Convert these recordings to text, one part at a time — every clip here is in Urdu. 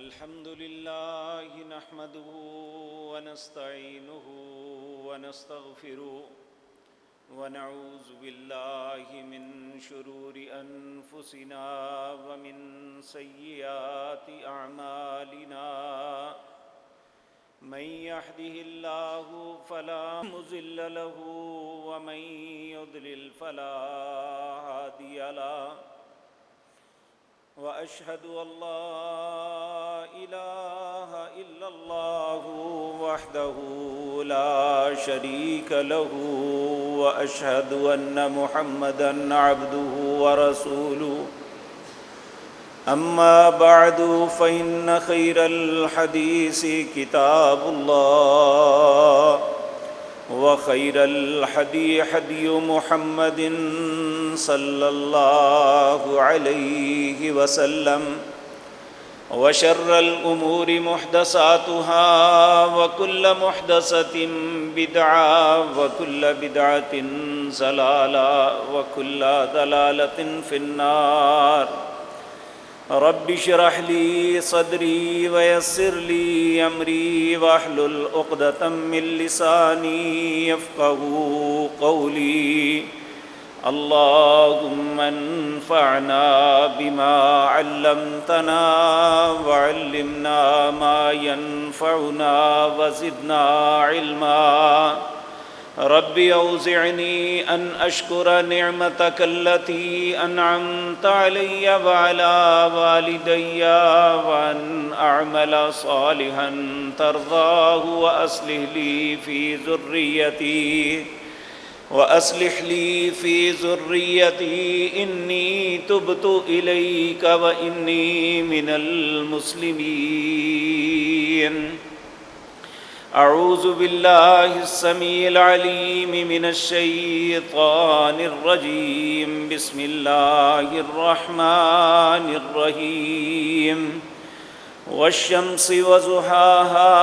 الحمد لله نحمده ونستعينه ونستغفره ونعوذ بالله من شرور أنفسنا ومن سيئات أعمالنا من يهده الله فلا مضل له ومن يضلل فلا هادي له وأشهد أن لا إله إلا الله وحده لا شريك له وأشهد أن محمدًا عبده ورسوله أما بعد فإن خير الحديث كتاب الله وخير الهدي هدي محمد صلى الله عليه وسلم وشر الأمور محدثاتها وكل محدثة بدعة وكل بدعة ضلالة وكل ضلالة في النار رب اشرح لي صدري ويسر لي أمري واحلل عقدة من لساني يفقهوا قولي اللهم انفعنا بما علمتنا وعلمنا ما ينفعنا وزدنا علما رب أوزعني أن أشكر نعمتك التي أنعمت علي وعلى والدي وأن أعمل صالحا ترضاه وأصلح لي في ذريتي إني تبت إليك وإني من المسلمين أعوذ بالله السميع العليم من الشيطان الرجيم بسم الله الرحمن الرحيم والشمس وضحاها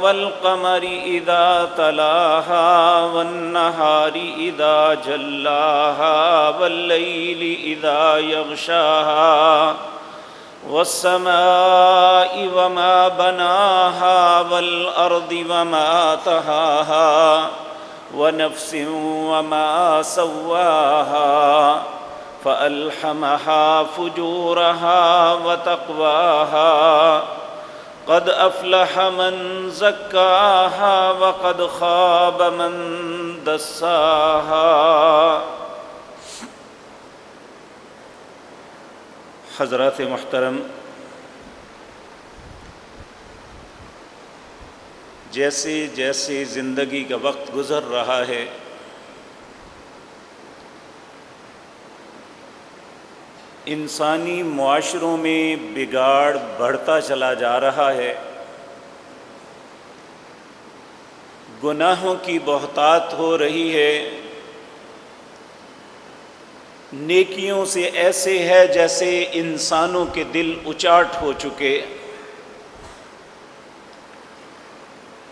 والقمر إذا تلاها والنهار إذا جلاها والليل إذا يغشاها والسماء وما بناها والأرض وما طحاها ونفس وما سواها فألهمها فجورها وتقواها قد أفلح من زكاها وقد خاب من دساها۔ حضرات محترم، جیسے جیسے زندگی کا وقت گزر رہا ہے انسانی معاشروں میں بگاڑ بڑھتا چلا جا رہا ہے، گناہوں کی بہتات ہو رہی ہے، نیکیوں سے ایسے ہے جیسے انسانوں کے دل اچاٹ ہو چکے۔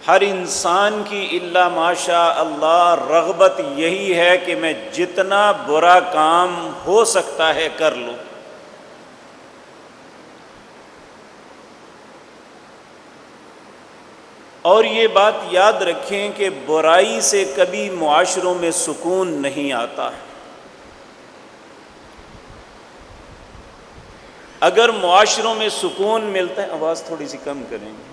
ہر انسان کی الا ماشاء اللہ رغبت یہی ہے کہ میں جتنا برا کام ہو سکتا ہے کر لوں۔ اور یہ بات یاد رکھیں کہ برائی سے کبھی معاشروں میں سکون نہیں آتا۔ اگر معاشروں میں سکون ملتا ہے، آواز تھوڑی سی کم کریں گے،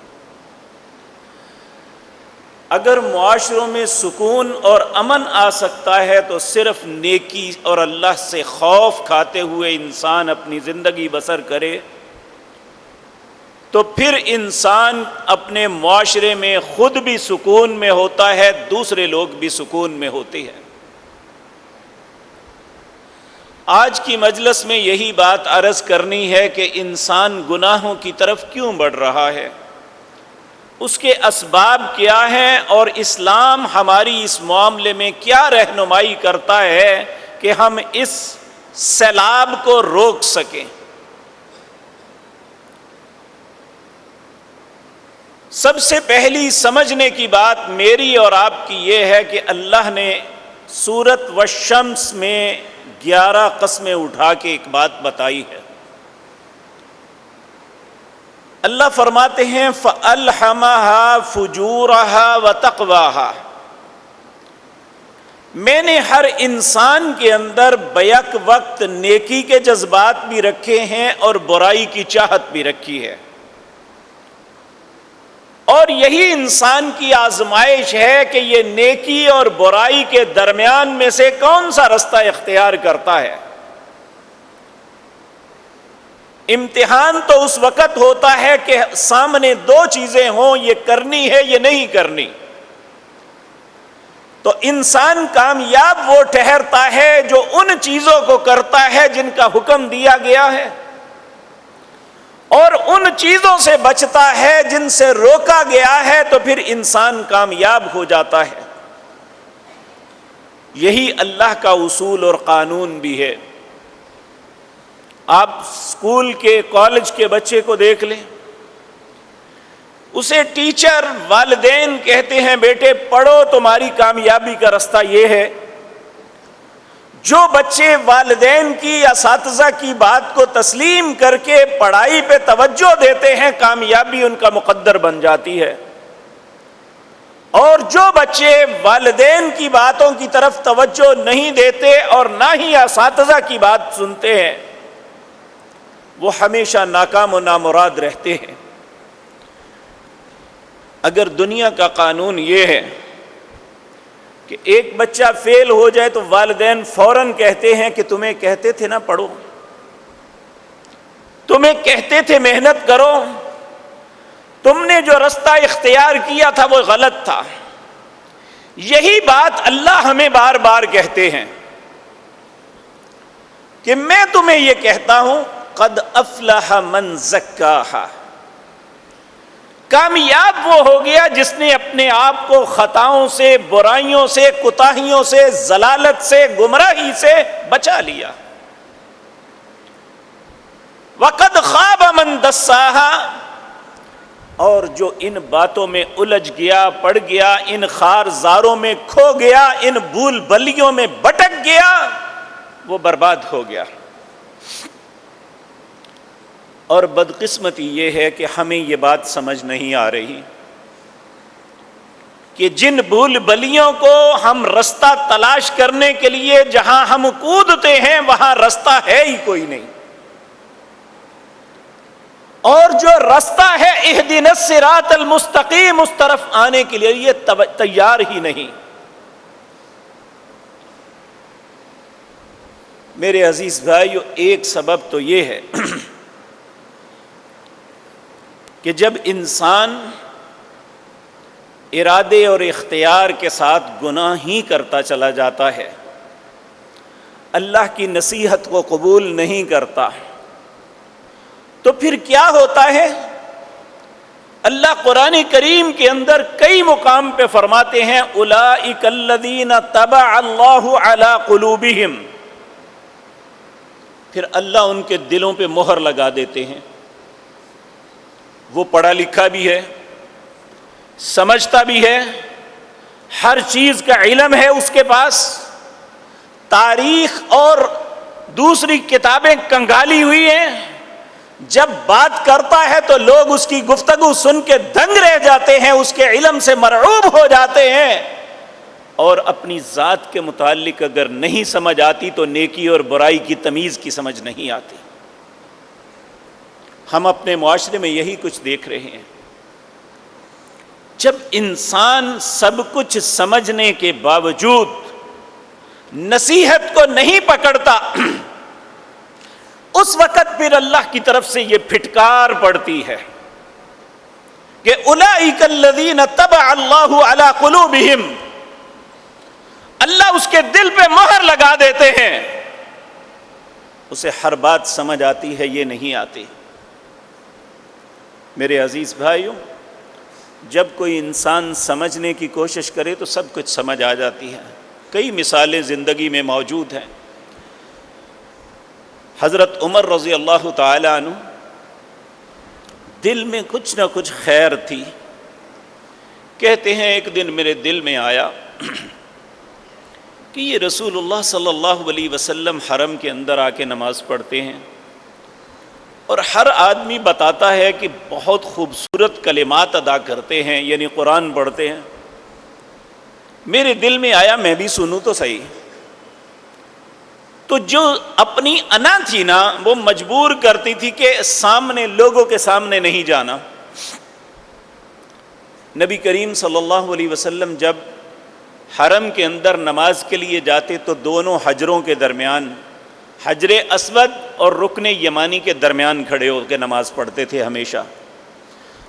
اگر معاشروں میں سکون اور امن آ سکتا ہے تو صرف نیکی اور اللہ سے خوف کھاتے ہوئے انسان اپنی زندگی بسر کرے تو پھر انسان اپنے معاشرے میں خود بھی سکون میں ہوتا ہے، دوسرے لوگ بھی سکون میں ہوتے ہیں۔ آج کی مجلس میں یہی بات عرض کرنی ہے کہ انسان گناہوں کی طرف کیوں بڑھ رہا ہے، اس کے اسباب کیا ہیں، اور اسلام ہماری اس معاملے میں کیا رہنمائی کرتا ہے کہ ہم اس سیلاب کو روک سکیں۔ سب سے پہلی سمجھنے کی بات میری اور آپ کی یہ ہے کہ اللہ نے سورۃ والشمس میں 11 قسمیں اٹھا کے ایک بات بتائی ہے۔ اللہ فرماتے ہیں فَأَلْحَمَهَا فُجُورَهَا وَتَقْوَاهَا، میں نے ہر انسان کے اندر بیک وقت نیکی کے جذبات بھی رکھے ہیں اور برائی کی چاہت بھی رکھی ہے، اور یہی انسان کی آزمائش ہے کہ یہ نیکی اور برائی کے درمیان میں سے کون سا رستہ اختیار کرتا ہے۔ امتحان تو اس وقت ہوتا ہے کہ سامنے دو چیزیں ہوں، یہ کرنی ہے یہ نہیں کرنی، تو انسان کامیاب وہ ٹھہرتا ہے جو ان چیزوں کو کرتا ہے جن کا حکم دیا گیا ہے، اور ان چیزوں سے بچتا ہے جن سے روکا گیا ہے، تو پھر انسان کامیاب ہو جاتا ہے۔ یہی اللہ کا اصول اور قانون بھی ہے۔ آپ اسکول کے کالج کے بچے کو دیکھ لیں، اسے ٹیچر والدین کہتے ہیں بیٹے پڑھو تمہاری کامیابی کا رستہ یہ ہے۔ جو بچے والدین کی اساتذہ کی بات کو تسلیم کر کے پڑھائی پہ توجہ دیتے ہیں، کامیابی ان کا مقدر بن جاتی ہے، اور جو بچے والدین کی باتوں کی طرف توجہ نہیں دیتے اور نہ ہی اساتذہ کی بات سنتے ہیں، وہ ہمیشہ ناکام و نامراد رہتے ہیں۔ اگر دنیا کا قانون یہ ہے کہ ایک بچہ فیل ہو جائے تو والدین فوراً کہتے ہیں کہ تمہیں کہتے تھے نا پڑھو، تمہیں کہتے تھے محنت کرو، تم نے جو رستہ اختیار کیا تھا وہ غلط تھا، یہی بات اللہ ہمیں بار بار کہتے ہیں کہ میں تمہیں یہ کہتا ہوں قد افلح من زکاہا، کامیاب وہ ہو گیا جس نے اپنے آپ کو خطاؤں سے، برائیوں سے، کوتاہیوں سے، ضلالت سے، گمراہی سے بچا لیا۔ وقد خاب من دساہا، اور جو ان باتوں میں الجھ گیا، پڑ گیا، ان خار زاروں میں کھو گیا، ان بھول بلیوں میں بٹک گیا، وہ برباد ہو گیا۔ اور بدقسمتی یہ ہے کہ ہمیں یہ بات سمجھ نہیں آ رہی کہ جن بھول بلیوں کو ہم رستہ تلاش کرنے کے لیے جہاں ہم کودتے ہیں وہاں رستہ ہے ہی کوئی نہیں، اور جو رستہ ہے اہدنا الصراط المستقیم اس طرف آنے کے لیے یہ تیار ہی نہیں۔ میرے عزیز بھائیو، ایک سبب تو یہ ہے کہ جب انسان ارادے اور اختیار کے ساتھ گناہ ہی کرتا چلا جاتا ہے، اللہ کی نصیحت کو قبول نہیں کرتا، تو پھر کیا ہوتا ہے؟ اللہ قرآن کریم کے اندر کئی مقام پہ فرماتے ہیں اولئک الذین طبع اللہ علی قلوبہم، پھر اللہ ان کے دلوں پہ مہر لگا دیتے ہیں۔ وہ پڑھا لکھا بھی ہے، سمجھتا بھی ہے، ہر چیز کا علم ہے اس کے پاس، تاریخ اور دوسری کتابیں کنگالی ہوئی ہیں، جب بات کرتا ہے تو لوگ اس کی گفتگو سن کے دنگ رہ جاتے ہیں، اس کے علم سے مرعوب ہو جاتے ہیں، اور اپنی ذات کے متعلق اگر نہیں سمجھ آتی تو نیکی اور برائی کی تمیز کی سمجھ نہیں آتی۔ ہم اپنے معاشرے میں یہی کچھ دیکھ رہے ہیں۔ جب انسان سب کچھ سمجھنے کے باوجود نصیحت کو نہیں پکڑتا، اس وقت پھر اللہ کی طرف سے یہ پھٹکار پڑتی ہے کہ اولئک الذین طبع اللہ علی قلوبہم، اللہ اس کے دل پہ مہر لگا دیتے ہیں، اسے ہر بات سمجھ آتی ہے، یہ نہیں آتی۔ میرے عزیز بھائیوں، جب کوئی انسان سمجھنے کی کوشش کرے تو سب کچھ سمجھ آ جاتی ہے۔ کئی مثالیں زندگی میں موجود ہیں۔ حضرت عمر رضی اللہ تعالی عنہ دل میں کچھ نہ کچھ خیر تھی، کہتے ہیں ایک دن میرے دل میں آیا کہ یہ رسول اللہ صلی اللہ علیہ وسلم حرم کے اندر آ کے نماز پڑھتے ہیں، اور ہر آدمی بتاتا ہے کہ بہت خوبصورت کلمات ادا کرتے ہیں، یعنی قرآن پڑھتے ہیں۔ میرے دل میں آیا میں بھی سنوں تو صحیح۔ تو جو اپنی انا تھی نا وہ مجبور کرتی تھی کہ سامنے لوگوں کے سامنے نہیں جانا۔ نبی کریم صلی اللہ علیہ وسلم جب حرم کے اندر نماز کے لیے جاتے تو دونوں حجروں کے درمیان، حجر اسود اور رکن یمانی کے درمیان کھڑے ہو کے نماز پڑھتے تھے ہمیشہ۔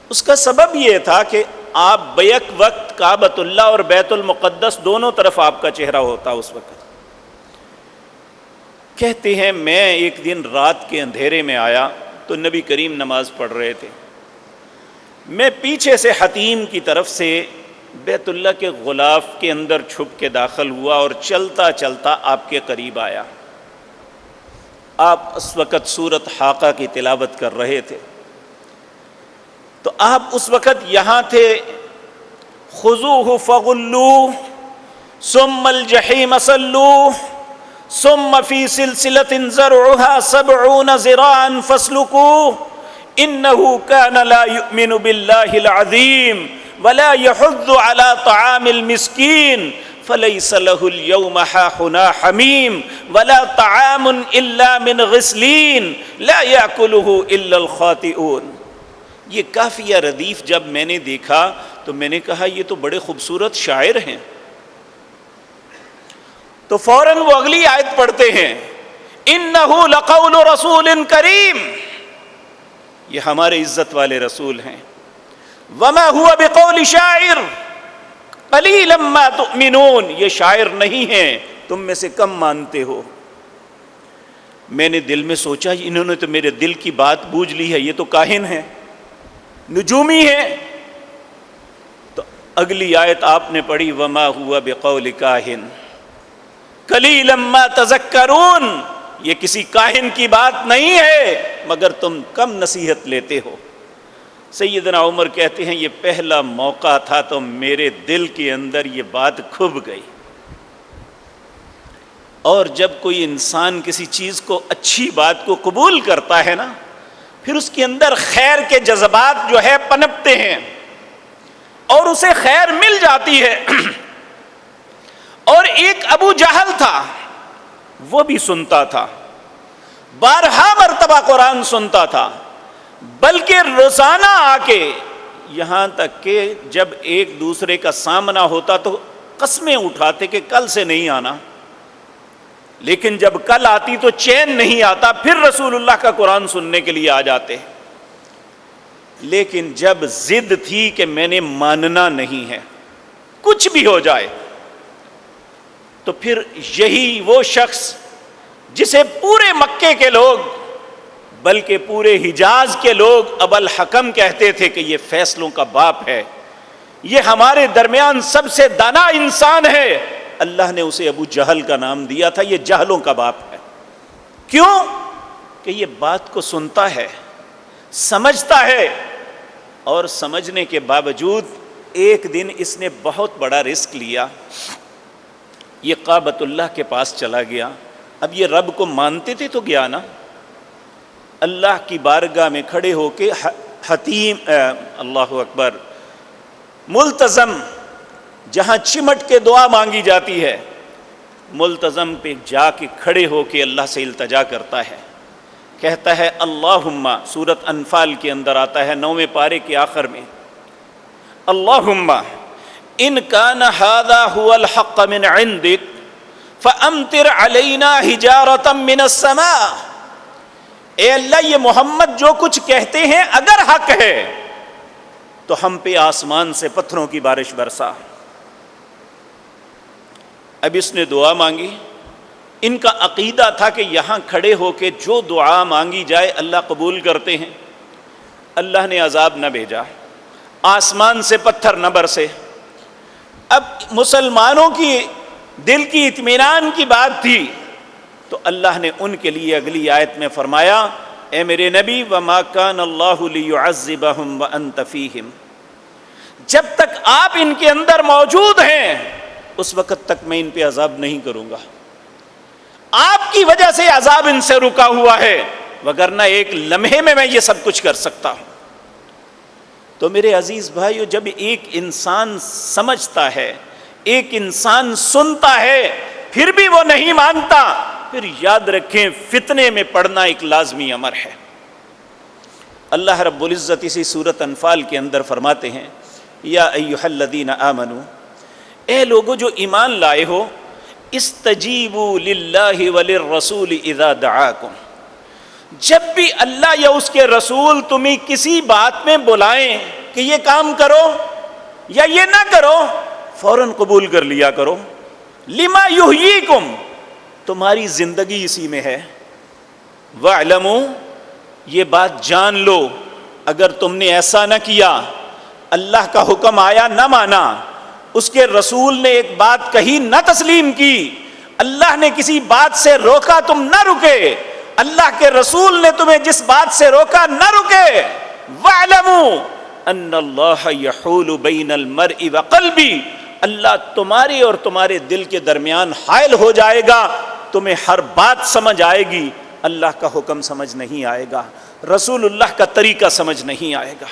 اس کا سبب یہ تھا کہ آپ بیک وقت کعبۃ اللہ اور بیت المقدس دونوں طرف آپ کا چہرہ ہوتا اس وقت۔ کہتے ہیں میں ایک دن رات کے اندھیرے میں آیا تو نبی کریم نماز پڑھ رہے تھے، میں پیچھے سے حتیم کی طرف سے بیت اللہ کے غلاف کے اندر چھپ کے داخل ہوا اور چلتا چلتا آپ کے قریب آیا۔ آپ اس وقت سورۃ حاقہ کی تلاوت کر رہے تھے، تو آپ اس وقت یہاں تھے، خذوہ فغلوہ ثم الجحیم صلوہ ثم فی سلسلۃ ذرعها 70 ذراعا فاسلکوہ انہ کان لا یؤمن باللہ العظیم ولا يحض على طعام المسکین فلیس له اليوم ہاہنا حمیم ولا طعام الا من غسلین لا یاکلہ الا الخاطئون۔ یہ قافیہ ردیف جب میں نے دیکھا تو میں نے کہا یہ تو بڑے خوبصورت شاعر ہیں۔ تو فوراً وہ اگلی آیت پڑھتے ہیں، انہ لقول رسول کریم، یہ ہمارے عزت والے رسول ہیں، وما هو بقول شاعر قلیلا ما تؤمنون، یہ شاعر نہیں ہیں، تم میں سے کم مانتے ہو۔ میں نے دل میں سوچا انہوں نے تو میرے دل کی بات بوجھ لی ہے، یہ تو کاہن ہے، نجومی ہے۔ تو اگلی آیت آپ نے پڑھی، وما هو بقول کاہن قلیلا ما تذکرون، یہ کسی کاہن کی بات نہیں ہے مگر تم کم نصیحت لیتے ہو۔ سیدنا عمر کہتے ہیں یہ پہلا موقع تھا تو میرے دل کے اندر یہ بات کھب گئی۔ اور جب کوئی انسان کسی چیز کو، اچھی بات کو قبول کرتا ہے نا، پھر اس کے اندر خیر کے جذبات جو ہے پنپتے ہیں اور اسے خیر مل جاتی ہے۔ اور ایک ابو جہل تھا، وہ بھی سنتا تھا، بارہا مرتبہ قرآن سنتا تھا، بلکہ روزانہ آ کے یہاں تک کہ جب ایک دوسرے کا سامنا ہوتا تو قسمیں اٹھاتے کہ کل سے نہیں آنا، لیکن جب کل آتی تو چین نہیں آتا، پھر رسول اللہ کا قرآن سننے کے لیے آ جاتے۔ لیکن جب ضد تھی کہ میں نے ماننا نہیں ہے کچھ بھی ہو جائے، تو پھر یہی وہ شخص جسے پورے مکے کے لوگ بلکہ پورے حجاز کے لوگ ابو الحکم کہتے تھے کہ یہ فیصلوں کا باپ ہے، یہ ہمارے درمیان سب سے دانا انسان ہے، اللہ نے اسے ابو جہل کا نام دیا تھا، یہ جہلوں کا باپ ہے۔ کیوں؟ کہ یہ بات کو سنتا ہے، سمجھتا ہے، اور سمجھنے کے باوجود ایک دن اس نے بہت بڑا رسک لیا، یہ کعبۃ اللہ کے پاس چلا گیا۔ اب یہ رب کو مانتے تھے تو گیا نا، اللہ کی بارگاہ میں کھڑے ہو کے حتیم اللہ اکبر ملتزم، جہاں چمٹ کے دعا مانگی جاتی ہے، ملتزم پہ جا کے کھڑے ہو کے اللہ سے التجا کرتا ہے، کہتا ہے اللہم، سورۃ انفال کے اندر آتا ہے 9ویں پارے کے آخر میں، اللہم ان کان ھذا ھو الحق من عندک فامطر علینا حجارۃ من السماء، اے اللہ یہ محمد جو کچھ کہتے ہیں اگر حق ہے تو ہم پہ آسمان سے پتھروں کی بارش برسا۔ اب اس نے دعا مانگی، ان کا عقیدہ تھا کہ یہاں کھڑے ہو کے جو دعا مانگی جائے اللہ قبول کرتے ہیں۔ اللہ نے عذاب نہ بھیجا، آسمان سے پتھر نہ برسے۔ اب مسلمانوں کی دل کی اطمینان کی بات تھی تو اللہ نے ان کے لیے اگلی آیت میں فرمایا، اے میرے نبی وما کان اللہ لیعذبہم وانت فیہم، جب تک آپ ان کے اندر موجود ہیں اس وقت تک میں ان پہ عذاب نہیں کروں گا، آپ کی وجہ سے عذاب ان سے رکا ہوا ہے، وگرنہ ایک لمحے میں یہ سب کچھ کر سکتا ہوں۔ تو میرے عزیز بھائیو، جب ایک انسان سمجھتا ہے، ایک انسان سنتا ہے، پھر بھی وہ نہیں مانتا، پھر یاد رکھیں فتنے میں پڑنا ایک لازمی امر ہے۔ اللہ رب العزت اسی سورۃ انفال کے اندر فرماتے ہیں، یا ایھا الذین آمنوا، اے لوگو جو ایمان لائے ہو، استجیبوا للہ وللرسول اذا دعاکم، جب بھی اللہ یا اس کے رسول تمہیں کسی بات میں بلائیں کہ یہ کام کرو یا یہ نہ کرو، فوراً قبول کر لیا کرو۔ لما یحییکم، تمہاری زندگی اسی میں ہے۔ واعلموا، یہ بات جان لو، اگر تم نے ایسا نہ کیا، اللہ کا حکم آیا نہ مانا، اس کے رسول نے ایک بات کہی نہ تسلیم کی، اللہ نے کسی بات سے روکا تم نہ رکے، اللہ کے رسول نے تمہیں جس بات سے روکا نہ رکے، وَاعْلَمُوا أَنَّ اللَّهَ يَحُولُ بَيْنَ الْمَرْءِ وَقَلْبِهِ، اللہ تمہارے اور تمہارے دل کے درمیان حائل ہو جائے گا، تمہیں ہر بات سمجھ آئے گی، اللہ کا حکم سمجھ نہیں آئے گا، رسول اللہ کا طریقہ سمجھ نہیں آئے گا۔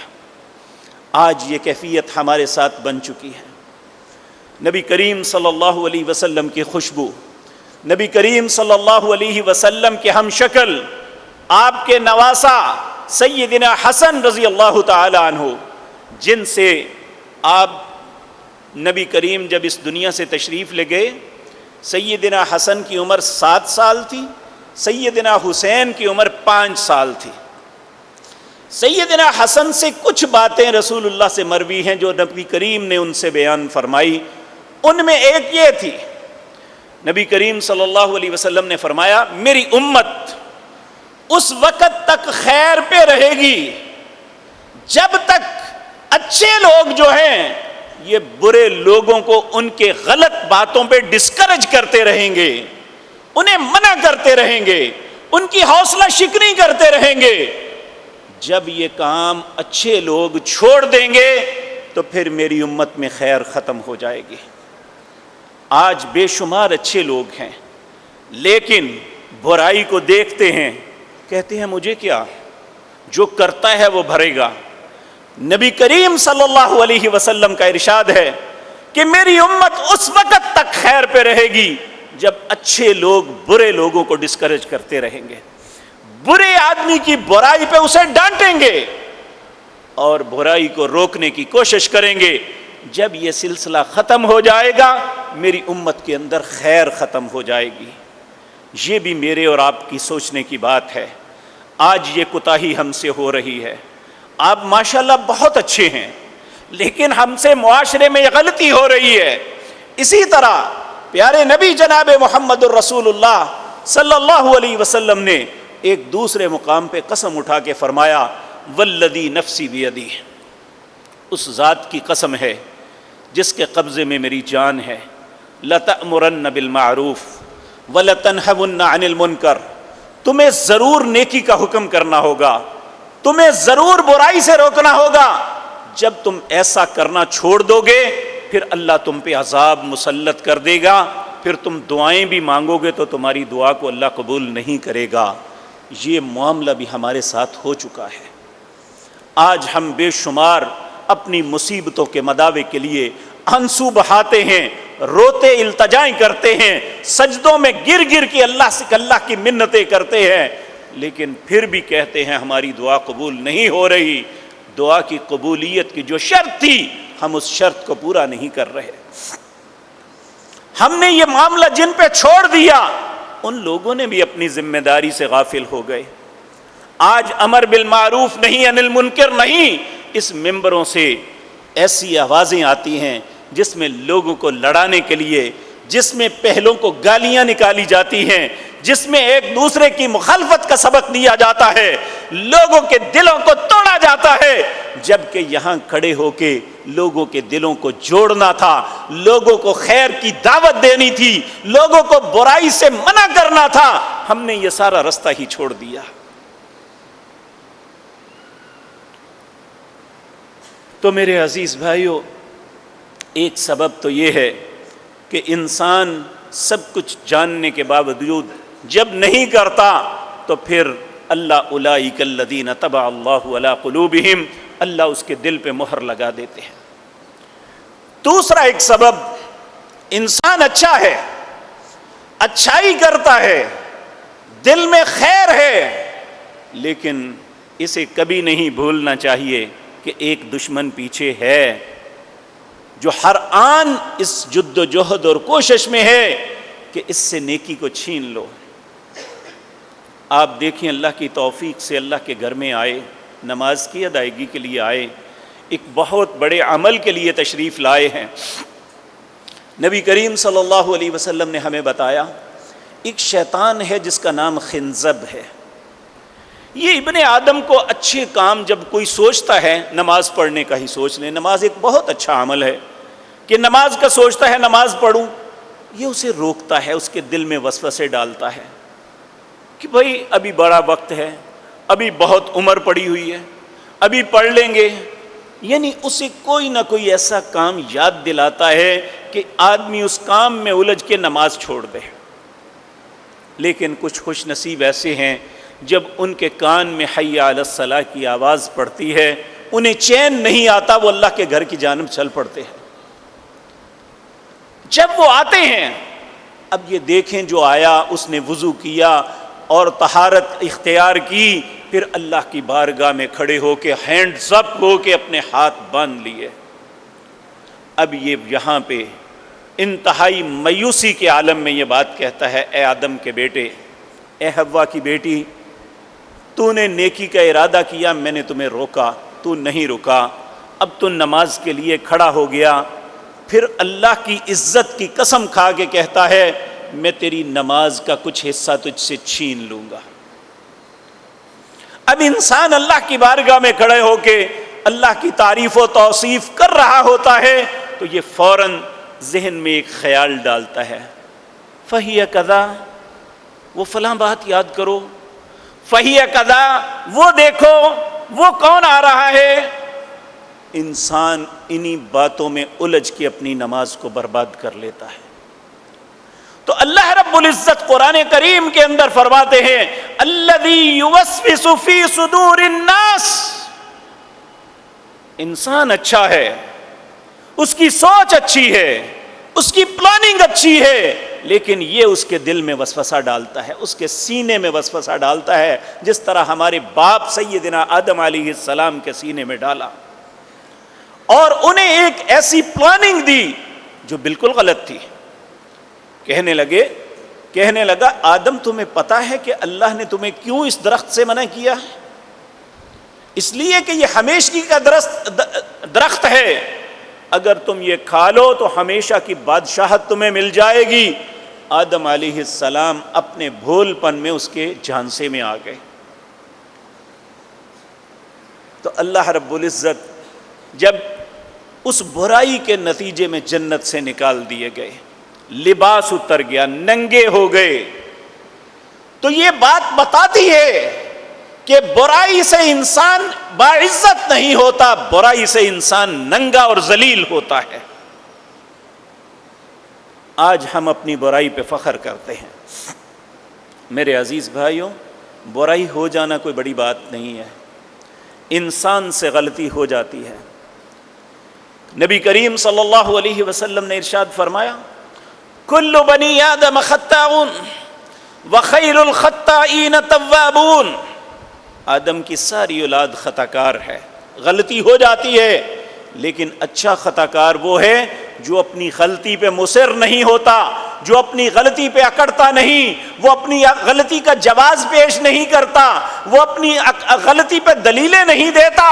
آج یہ کیفیت ہمارے ساتھ بن چکی ہے۔ نبی کریم صلی اللہ علیہ وسلم کی خوشبو، نبی کریم صلی اللہ علیہ وسلم کے ہم شکل، آپ کے نواسا سیدنا حسن رضی اللہ تعالی عنہ، جن سے آپ نبی کریم جب اس دنیا سے تشریف لے گئے، سیدنا حسن کی عمر 7 سال تھی، سیدنا حسین کی عمر 5 سال تھی۔ سیدنا حسن سے کچھ باتیں رسول اللہ سے مروی ہیں جو نبی کریم نے ان سے بیان فرمائی، ان میں ایک یہ تھی، نبی کریم صلی اللہ علیہ وسلم نے فرمایا، میری امت اس وقت تک خیر پہ رہے گی جب تک اچھے لوگ جو ہیں یہ برے لوگوں کو ان کے غلط باتوں پہ ڈسکریج کرتے رہیں گے، انہیں منع کرتے رہیں گے، ان کی حوصلہ شکنی کرتے رہیں گے۔ جب یہ کام اچھے لوگ چھوڑ دیں گے تو پھر میری امت میں خیر ختم ہو جائے گی۔ آج بے شمار اچھے لوگ ہیں، لیکن برائی کو دیکھتے ہیں، کہتے ہیں مجھے کیا، جو کرتا ہے وہ بھرے گا۔ نبی کریم صلی اللہ علیہ وسلم کا ارشاد ہے کہ میری امت اس وقت تک خیر پہ رہے گی جب اچھے لوگ برے لوگوں کو ڈسکریج کرتے رہیں گے، برے آدمی کی برائی پہ اسے ڈانٹیں گے اور برائی کو روکنے کی کوشش کریں گے۔ جب یہ سلسلہ ختم ہو جائے گا میری امت کے اندر خیر ختم ہو جائے گی۔ یہ بھی میرے اور آپ کی سوچنے کی بات ہے۔ آج یہ کوتاہی ہم سے ہو رہی ہے۔ آپ ماشاءاللہ بہت اچھے ہیں، لیکن ہم سے معاشرے میں یہ غلطی ہو رہی ہے۔ اسی طرح پیارے نبی جناب محمد الرسول اللہ صلی اللہ علیہ وسلم نے ایک دوسرے مقام پہ قسم اٹھا کے فرمایا، والذی نفسی بیدی، اس ذات کی قسم ہے جس کے قبضے میں میری جان ہے، لتأمرن بالمعروف ولتنہون عن المنکر، تمہیں ضرور نیکی کا حکم کرنا ہوگا، تمہیں ضرور برائی سے روکنا ہوگا۔ جب تم ایسا کرنا چھوڑ دو گے پھر اللہ تم پہ عذاب مسلط کر دے گا، پھر تم دعائیں بھی مانگو گے تو تمہاری دعا کو اللہ قبول نہیں کرے گا۔ یہ معاملہ بھی ہمارے ساتھ ہو چکا ہے۔ آج ہم بے شمار اپنی مصیبتوں کے مداوے کے لیے آنسو بہاتے ہیں، روتے التجائیں کرتے ہیں، سجدوں میں گر گر کے اللہ کی منتیں کرتے ہیں، لیکن پھر بھی کہتے ہیں ہماری دعا قبول نہیں ہو رہی۔ دعا کی قبولیت کی جو شرط تھی ہم اس شرط کو پورا نہیں کر رہے۔ ہم نے یہ معاملہ جن پہ چھوڑ دیا ان لوگوں نے بھی اپنی ذمہ داری سے غافل ہو گئے۔ آج امر بالمعروف نہیں عن المنکر نہیں، اس ممبروں سے ایسی آوازیں آتی ہیں جس میں لوگوں کو لڑانے کے لیے، جس میں پہلوں کو گالیاں نکالی جاتی ہیں، جس میں ایک دوسرے کی مخالفت کا سبق دیا جاتا ہے، لوگوں کے دلوں کو توڑا جاتا ہے، جبکہ یہاں کھڑے ہو کے لوگوں کے دلوں کو جوڑنا تھا، لوگوں کو خیر کی دعوت دینی تھی، لوگوں کو برائی سے منع کرنا تھا۔ ہم نے یہ سارا رستہ ہی چھوڑ دیا۔ تو میرے عزیز بھائیو، ایک سبب تو یہ ہے کہ انسان سب کچھ جاننے کے باوجود جب نہیں کرتا تو پھر اللہ اولئک الذین طبع اللہ علی قلوبہم، اللہ اس کے دل پہ مہر لگا دیتے ہیں۔ دوسرا ایک سبب، انسان اچھا ہے، اچھائی کرتا ہے، دل میں خیر ہے، لیکن اسے کبھی نہیں بھولنا چاہیے کہ ایک دشمن پیچھے ہے جو ہر آن اس جد و جہد اور کوشش میں ہے کہ اس سے نیکی کو چھین لو۔ آپ دیکھیں، اللہ کی توفیق سے اللہ کے گھر میں آئے، نماز کی ادائیگی کے لیے آئے، ایک بہت بڑے عمل کے لیے تشریف لائے ہیں۔ نبی کریم صلی اللہ علیہ وسلم نے ہمیں بتایا ایک شیطان ہے جس کا نام خنزب ہے۔ یہ ابن آدم کو اچھے کام جب کوئی سوچتا ہے، نماز پڑھنے کا ہی سوچ لیں، نماز ایک بہت اچھا عمل ہے، کہ نماز کا سوچتا ہے نماز پڑھوں، یہ اسے روکتا ہے، اس کے دل میں وسوسے ڈالتا ہے کہ بھائی ابھی بڑا وقت ہے، ابھی بہت عمر پڑی ہوئی ہے، ابھی پڑھ لیں گے، یعنی اسے کوئی نہ کوئی ایسا کام یاد دلاتا ہے کہ آدمی اس کام میں الجھ کے نماز چھوڑ دے۔ لیکن کچھ خوش نصیب ایسے ہیں جب ان کے کان میں حی علی الصلاۃ کی آواز پڑتی ہے، انہیں چین نہیں آتا، وہ اللہ کے گھر کی جانب چل پڑتے ہیں۔ جب وہ آتے ہیں، اب یہ دیکھیں جو آیا اس نے وضو کیا اور طہارت اختیار کی، پھر اللہ کی بارگاہ میں کھڑے ہو کے ہینڈز اپ ہو کے اپنے ہاتھ باندھ لیے۔ اب یہ یہاں پہ انتہائی مایوسی کے عالم میں یہ بات کہتا ہے، اے آدم کے بیٹے، اے حوا کی بیٹی، تو نے نیکی کا ارادہ کیا، میں نے تمہیں روکا، تو نہیں رکا، اب تو نماز کے لیے کھڑا ہو گیا۔ پھر اللہ کی عزت کی قسم کھا کے کہتا ہے، میں تیری نماز کا کچھ حصہ تجھ سے چھین لوں گا۔ اب انسان اللہ کی بارگاہ میں کھڑے ہو کے اللہ کی تعریف و توصیف کر رہا ہوتا ہے تو یہ فوراً ذہن میں ایک خیال ڈالتا ہے، فہی کذا، وہ فلاں بات یاد کرو، فہی کذا، وہ دیکھو وہ کون آ رہا ہے۔ انسان انہی باتوں میں الجھ کے اپنی نماز کو برباد کر لیتا ہے۔ تو اللہ رب العزت قرآن کریم کے اندر فرماتے ہیں، الذی یوسوس فی صدور الناس، انسان اچھا ہے، اس کی سوچ اچھی ہے، اس کی پلاننگ اچھی ہے، لیکن یہ اس کے دل میں وسوسہ ڈالتا ہے، اس کے سینے میں وسوسہ ڈالتا ہے، جس طرح ہمارے باپ سیدنا آدم علیہ السلام کے سینے میں ڈالا، اور انہیں ایک ایسی پلاننگ دی جو بالکل غلط تھی۔ کہنے لگا آدم تمہیں پتا ہے کہ اللہ نے تمہیں کیوں اس درخت سے منع کیا ہے؟ اس لیے کہ یہ ہمیشگی کا درخت ہے، اگر تم یہ کھا لو تو ہمیشہ کی بادشاہت تمہیں مل جائے گی۔ آدم علیہ السلام اپنے بھول پن میں اس کے جھانسے میں آ گئے۔ تو اللہ رب العزت جب اس برائی کے نتیجے میں جنت سے نکال دیے گئے، لباس اتر گیا، ننگے ہو گئے، تو یہ بات بتاتی ہے کہ برائی سے انسان باعزت نہیں ہوتا، برائی سے انسان ننگا اور ذلیل ہوتا ہے۔ آج ہم اپنی برائی پہ فخر کرتے ہیں۔ میرے عزیز بھائیوں، برائی ہو جانا کوئی بڑی بات نہیں ہے، انسان سے غلطی ہو جاتی ہے۔ نبی کریم صلی اللہ علیہ وسلم نے ارشاد فرمایا، کل بنی آدم خطاؤن وخیر الخطائین توابون، آدم کی ساری اولاد خطا کار ہے، غلطی ہو جاتی ہے، لیکن اچھا خطا کار وہ ہے جو اپنی غلطی پہ مصر نہیں ہوتا، جو اپنی غلطی پہ اکڑتا نہیں، وہ اپنی غلطی کا جواز پیش نہیں کرتا، وہ اپنی غلطی پہ دلیلیں نہیں دیتا،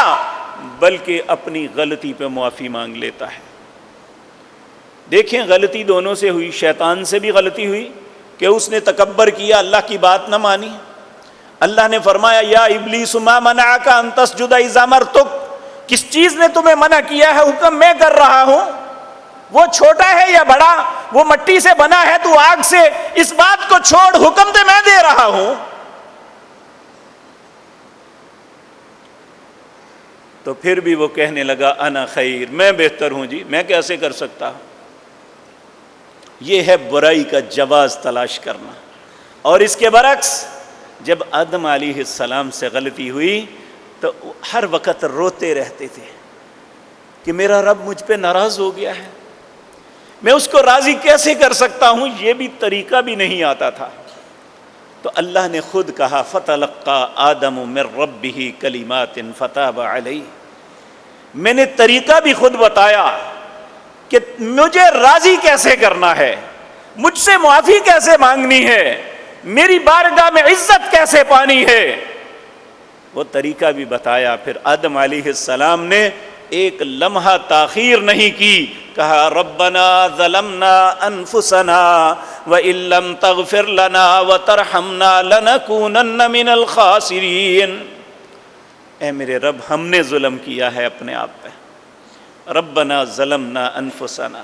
بلکہ اپنی غلطی پہ معافی مانگ لیتا ہے۔ دیکھیں غلطی دونوں سے ہوئی، شیطان سے بھی غلطی ہوئی کہ اس نے تکبر کیا، اللہ کی بات نہ مانی۔ اللہ نے فرمایا، یا ابلیس ما منعک ان تسجد اذ امرتک، کس چیز نے تمہیں منع کیا ہے؟ حکم میں کر رہا ہوں، وہ چھوٹا ہے یا بڑا، وہ مٹی سے بنا ہے تو آگ سے، اس بات کو چھوڑ، حکم تو میں دے رہا ہوں۔ تو پھر بھی وہ کہنے لگا انا خیر، میں بہتر ہوں جی، میں کیسے کر سکتا ہوں۔ یہ ہے برائی کا جواز تلاش کرنا۔ اور اس کے برعکس جب آدم علیہ السلام سے غلطی ہوئی تو ہر وقت روتے رہتے تھے کہ میرا رب مجھ پہ ناراض ہو گیا ہے، میں اس کو راضی کیسے کر سکتا ہوں، یہ بھی طریقہ بھی نہیں آتا تھا۔ تو اللہ نے خود کہا فَتَلَقَّى آدَمُ مِن رَبِّهِ كَلِمَاتٍ فَتَابَ عَلَيْهِ، میں نے طریقہ بھی خود بتایا کہ مجھے راضی کیسے کرنا ہے، مجھ سے معافی کیسے مانگنی ہے، میری بارگاہ میں عزت کیسے پانی ہے، وہ طریقہ بھی بتایا۔ پھر آدم علیہ السلام نے ایک لمحہ تاخیر نہیں کی، کہا ربنا ظلمنا انفسنا وان لم تغفر لنا وترحمنا لنکونن من الخاسرین، اے میرے رب ہم نے ظلم کیا ہے اپنے آپ پہ، ربنا ظلمنا انفسنا،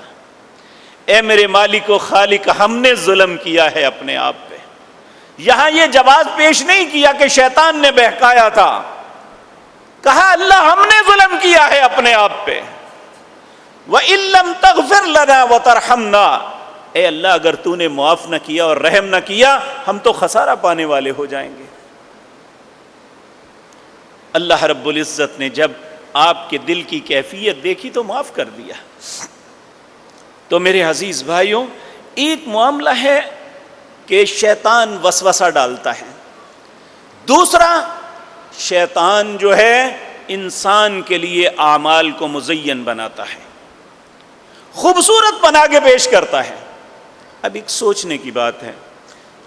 اے میرے مالک و خالق ہم نے ظلم کیا ہے اپنے آپ پہ۔ یہاں یہ جواز پیش نہیں کیا کہ شیطان نے بہکایا تھا، کہا اللہ ہم نے ظلم کیا ہے اپنے آپ پہ، وَإِن لَّمْ تَغْفِرْ لَنَا وَتَرْحَمْنَا، اے اللہ اگر تو نے معاف نہ کیا اور رحم نہ کیا ہم تو خسارہ پانے والے ہو جائیں گے۔ اللہ رب العزت نے جب آپ کے دل کی کیفیت دیکھی تو معاف کر دیا۔ تو میرے عزیز بھائیوں، ایک معاملہ ہے کہ شیطان وسوسہ ڈالتا ہے، دوسرا شیطان جو ہے انسان کے لیے اعمال کو مزین بناتا ہے، خوبصورت بنا کے پیش کرتا ہے۔ اب ایک سوچنے کی بات ہے،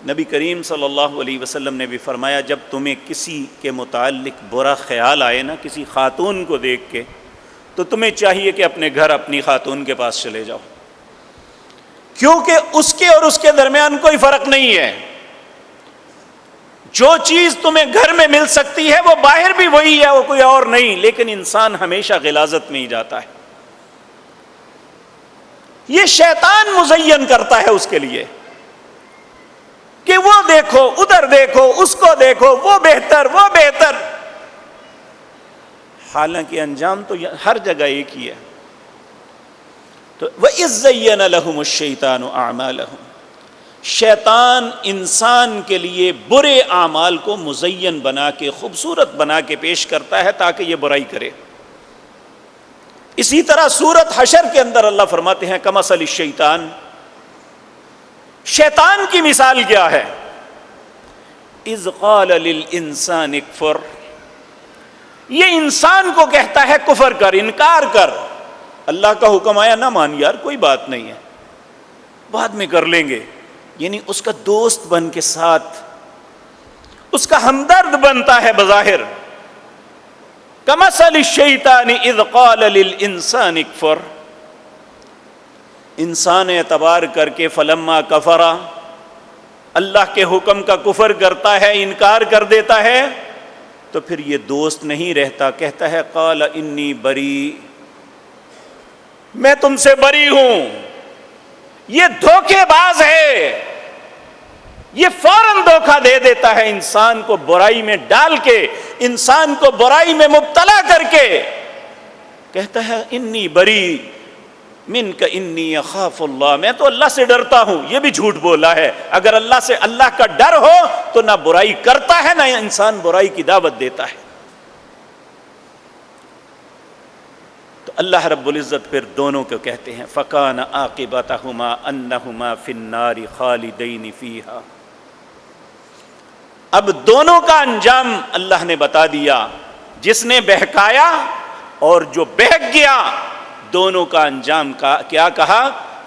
نبی کریم صلی اللہ علیہ وسلم نے بھی فرمایا جب تمہیں کسی کے متعلق برا خیال آئے نا، کسی خاتون کو دیکھ کے، تو تمہیں چاہیے کہ اپنے گھر اپنی خاتون کے پاس چلے جاؤ، کیونکہ اس کے اور اس کے درمیان کوئی فرق نہیں ہے۔ جو چیز تمہیں گھر میں مل سکتی ہے وہ باہر بھی وہی ہے، وہ کوئی اور نہیں، لیکن انسان ہمیشہ غلاظت میں ہی جاتا ہے۔ یہ شیطان مزین کرتا ہے اس کے لیے کہ وہ دیکھو، ادھر دیکھو، اس کو دیکھو، وہ بہتر، وہ بہتر، حالانکہ انجام تو ہر جگہ ایک ہی ہے۔ تو وَإِذْ زَيَّنَ لَهُمُ الشَّيْطَانُ أَعْمَالَهُمْ، شیطان انسان کے لیے برے اعمال کو مزین بنا کے، خوبصورت بنا کے پیش کرتا ہے تاکہ یہ برائی کرے۔ اسی طرح سورۃ حشر کے اندر اللہ فرماتے ہیں کمثل الشیطان، شیطان کی مثال کیا ہے؟ اذ قال للانسان اکفر، یہ انسان کو کہتا ہے کفر کر، انکار کر، اللہ کا حکم آیا نہ مان، یار کوئی بات نہیں ہے بعد میں کر لیں گے، یعنی اس کا دوست بن کے ساتھ اس کا ہمدرد بنتا ہے بظاہر۔ کمثل الشیطان اذ قال للانسان اکفر، انسان اعتبار کر کے فلما کفرا، اللہ کے حکم کا کفر کرتا ہے، انکار کر دیتا ہے، تو پھر یہ دوست نہیں رہتا، کہتا ہے قال انی بری، میں تم سے بری ہوں۔ یہ دھوکے باز ہے، یہ فوراً دھوکہ دے دیتا ہے انسان کو، برائی میں ڈال کے، انسان کو برائی میں مبتلا کر کے کہتا ہے انی بری منک انی اخاف اللہ، میں تو اللہ سے ڈرتا ہوں۔ یہ بھی جھوٹ بولا ہے۔ اگر اللہ سے، اللہ کا ڈر ہو تو نہ برائی کرتا ہے، نہ انسان برائی کی دعوت دیتا ہے۔ تو اللہ رب العزت پھر دونوں کو کہتے ہیں فَكَانَ عَاقِبَتَهُمَا أَنَّهُمَا فِي النَّارِ خَالِدَيْنِ فِيهَا، اب دونوں کا انجام اللہ نے بتا دیا، جس نے بہکایا اور جو بہک گیا، دونوں کا انجام کا کیا کہا؟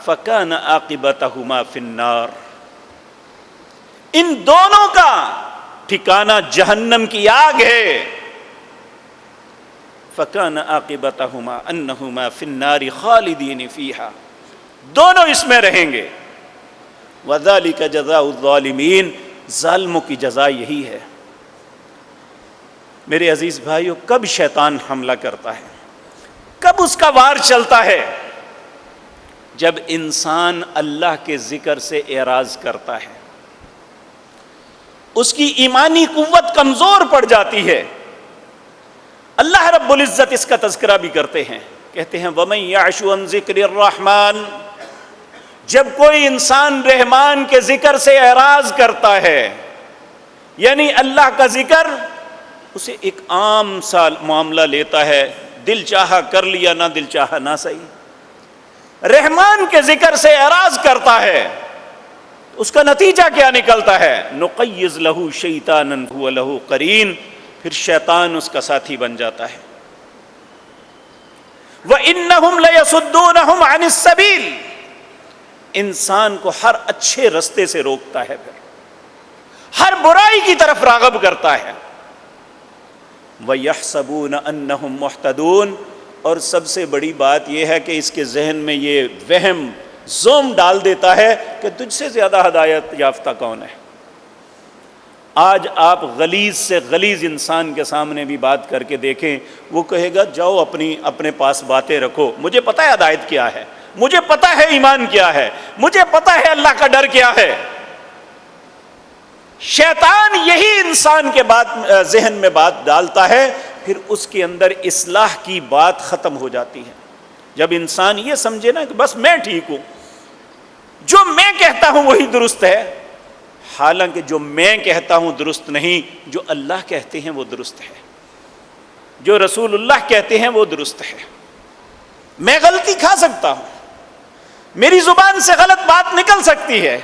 فَكَانَ عَاقِبَتَهُمَا فِي النَّارِ، ان دونوں کا ٹھکانہ جہنم کی آگ ہے۔ فَكَانَ عَاقِبَتَهُمَا أَنَّهُمَا فِي النَّارِ خَالِدِينَ فِيهَا، دونوں اس میں رہیں گے۔ وَذَلِكَ جَزَاءُ الظَّالِمِينَ، ظالموں کی جزا یہی ہے۔ میرے عزیز بھائیو، کب شیطان حملہ کرتا ہے، کب اس کا وار چلتا ہے؟ جب انسان اللہ کے ذکر سے اعراض کرتا ہے، اس کی ایمانی قوت کمزور پڑ جاتی ہے۔ اللہ رب العزت اس کا تذکرہ بھی کرتے ہیں، کہتے ہیں وَمَن يَعْشُ عَن ذِكْرِ الرَّحْمَنِ، جب کوئی انسان رحمان کے ذکر سے اعراض کرتا ہے، یعنی اللہ کا ذکر اسے ایک عام سا معاملہ لیتا ہے، دل چاہا کر لیا، نہ دل چاہا نہ صحیح۔ رحمان کے ذکر سے اعراض کرتا ہے، اس کا نتیجہ کیا نکلتا ہے؟ نقیض لہو شیطانا هو لہو قرین، پھر شیطان اس کا ساتھی بن جاتا ہے۔ وَإِنَّهُمْ لَيَصُدُّونَهُمْ عَنِ السَّبِيلِ، انسان کو ہر اچھے رستے سے روکتا ہے، پھر ہر برائی کی طرف راغب کرتا ہے۔ وَيَحْسَبُونَ أَنَّهُمْ مُحْتَدُونَ، اور سب سے بڑی بات یہ ہے کہ اس کے ذہن میں یہ وہم زوم ڈال دیتا ہے کہ تجھ سے زیادہ ہدایت یافتہ کون ہے۔ آج آپ غلیظ سے غلیظ انسان کے سامنے بھی بات کر کے دیکھیں، وہ کہے گا جاؤ اپنے پاس باتیں رکھو، مجھے پتہ ہے ہدایت کیا ہے، مجھے پتہ ہے ایمان کیا ہے، مجھے پتہ ہے اللہ کا ڈر کیا ہے۔ شیطان یہی انسان کے ذہن میں بات ڈالتا ہے، پھر اس کے اندر اصلاح کی بات ختم ہو جاتی ہے۔ جب انسان یہ سمجھے نا کہ بس میں ٹھیک ہوں، جو میں کہتا ہوں وہی درست ہے، حالانکہ جو میں کہتا ہوں درست نہیں، جو اللہ کہتے ہیں وہ درست ہے، جو رسول اللہ کہتے ہیں وہ درست ہے۔ میں غلطی کھا سکتا ہوں، میری زبان سے غلط بات نکل سکتی ہے،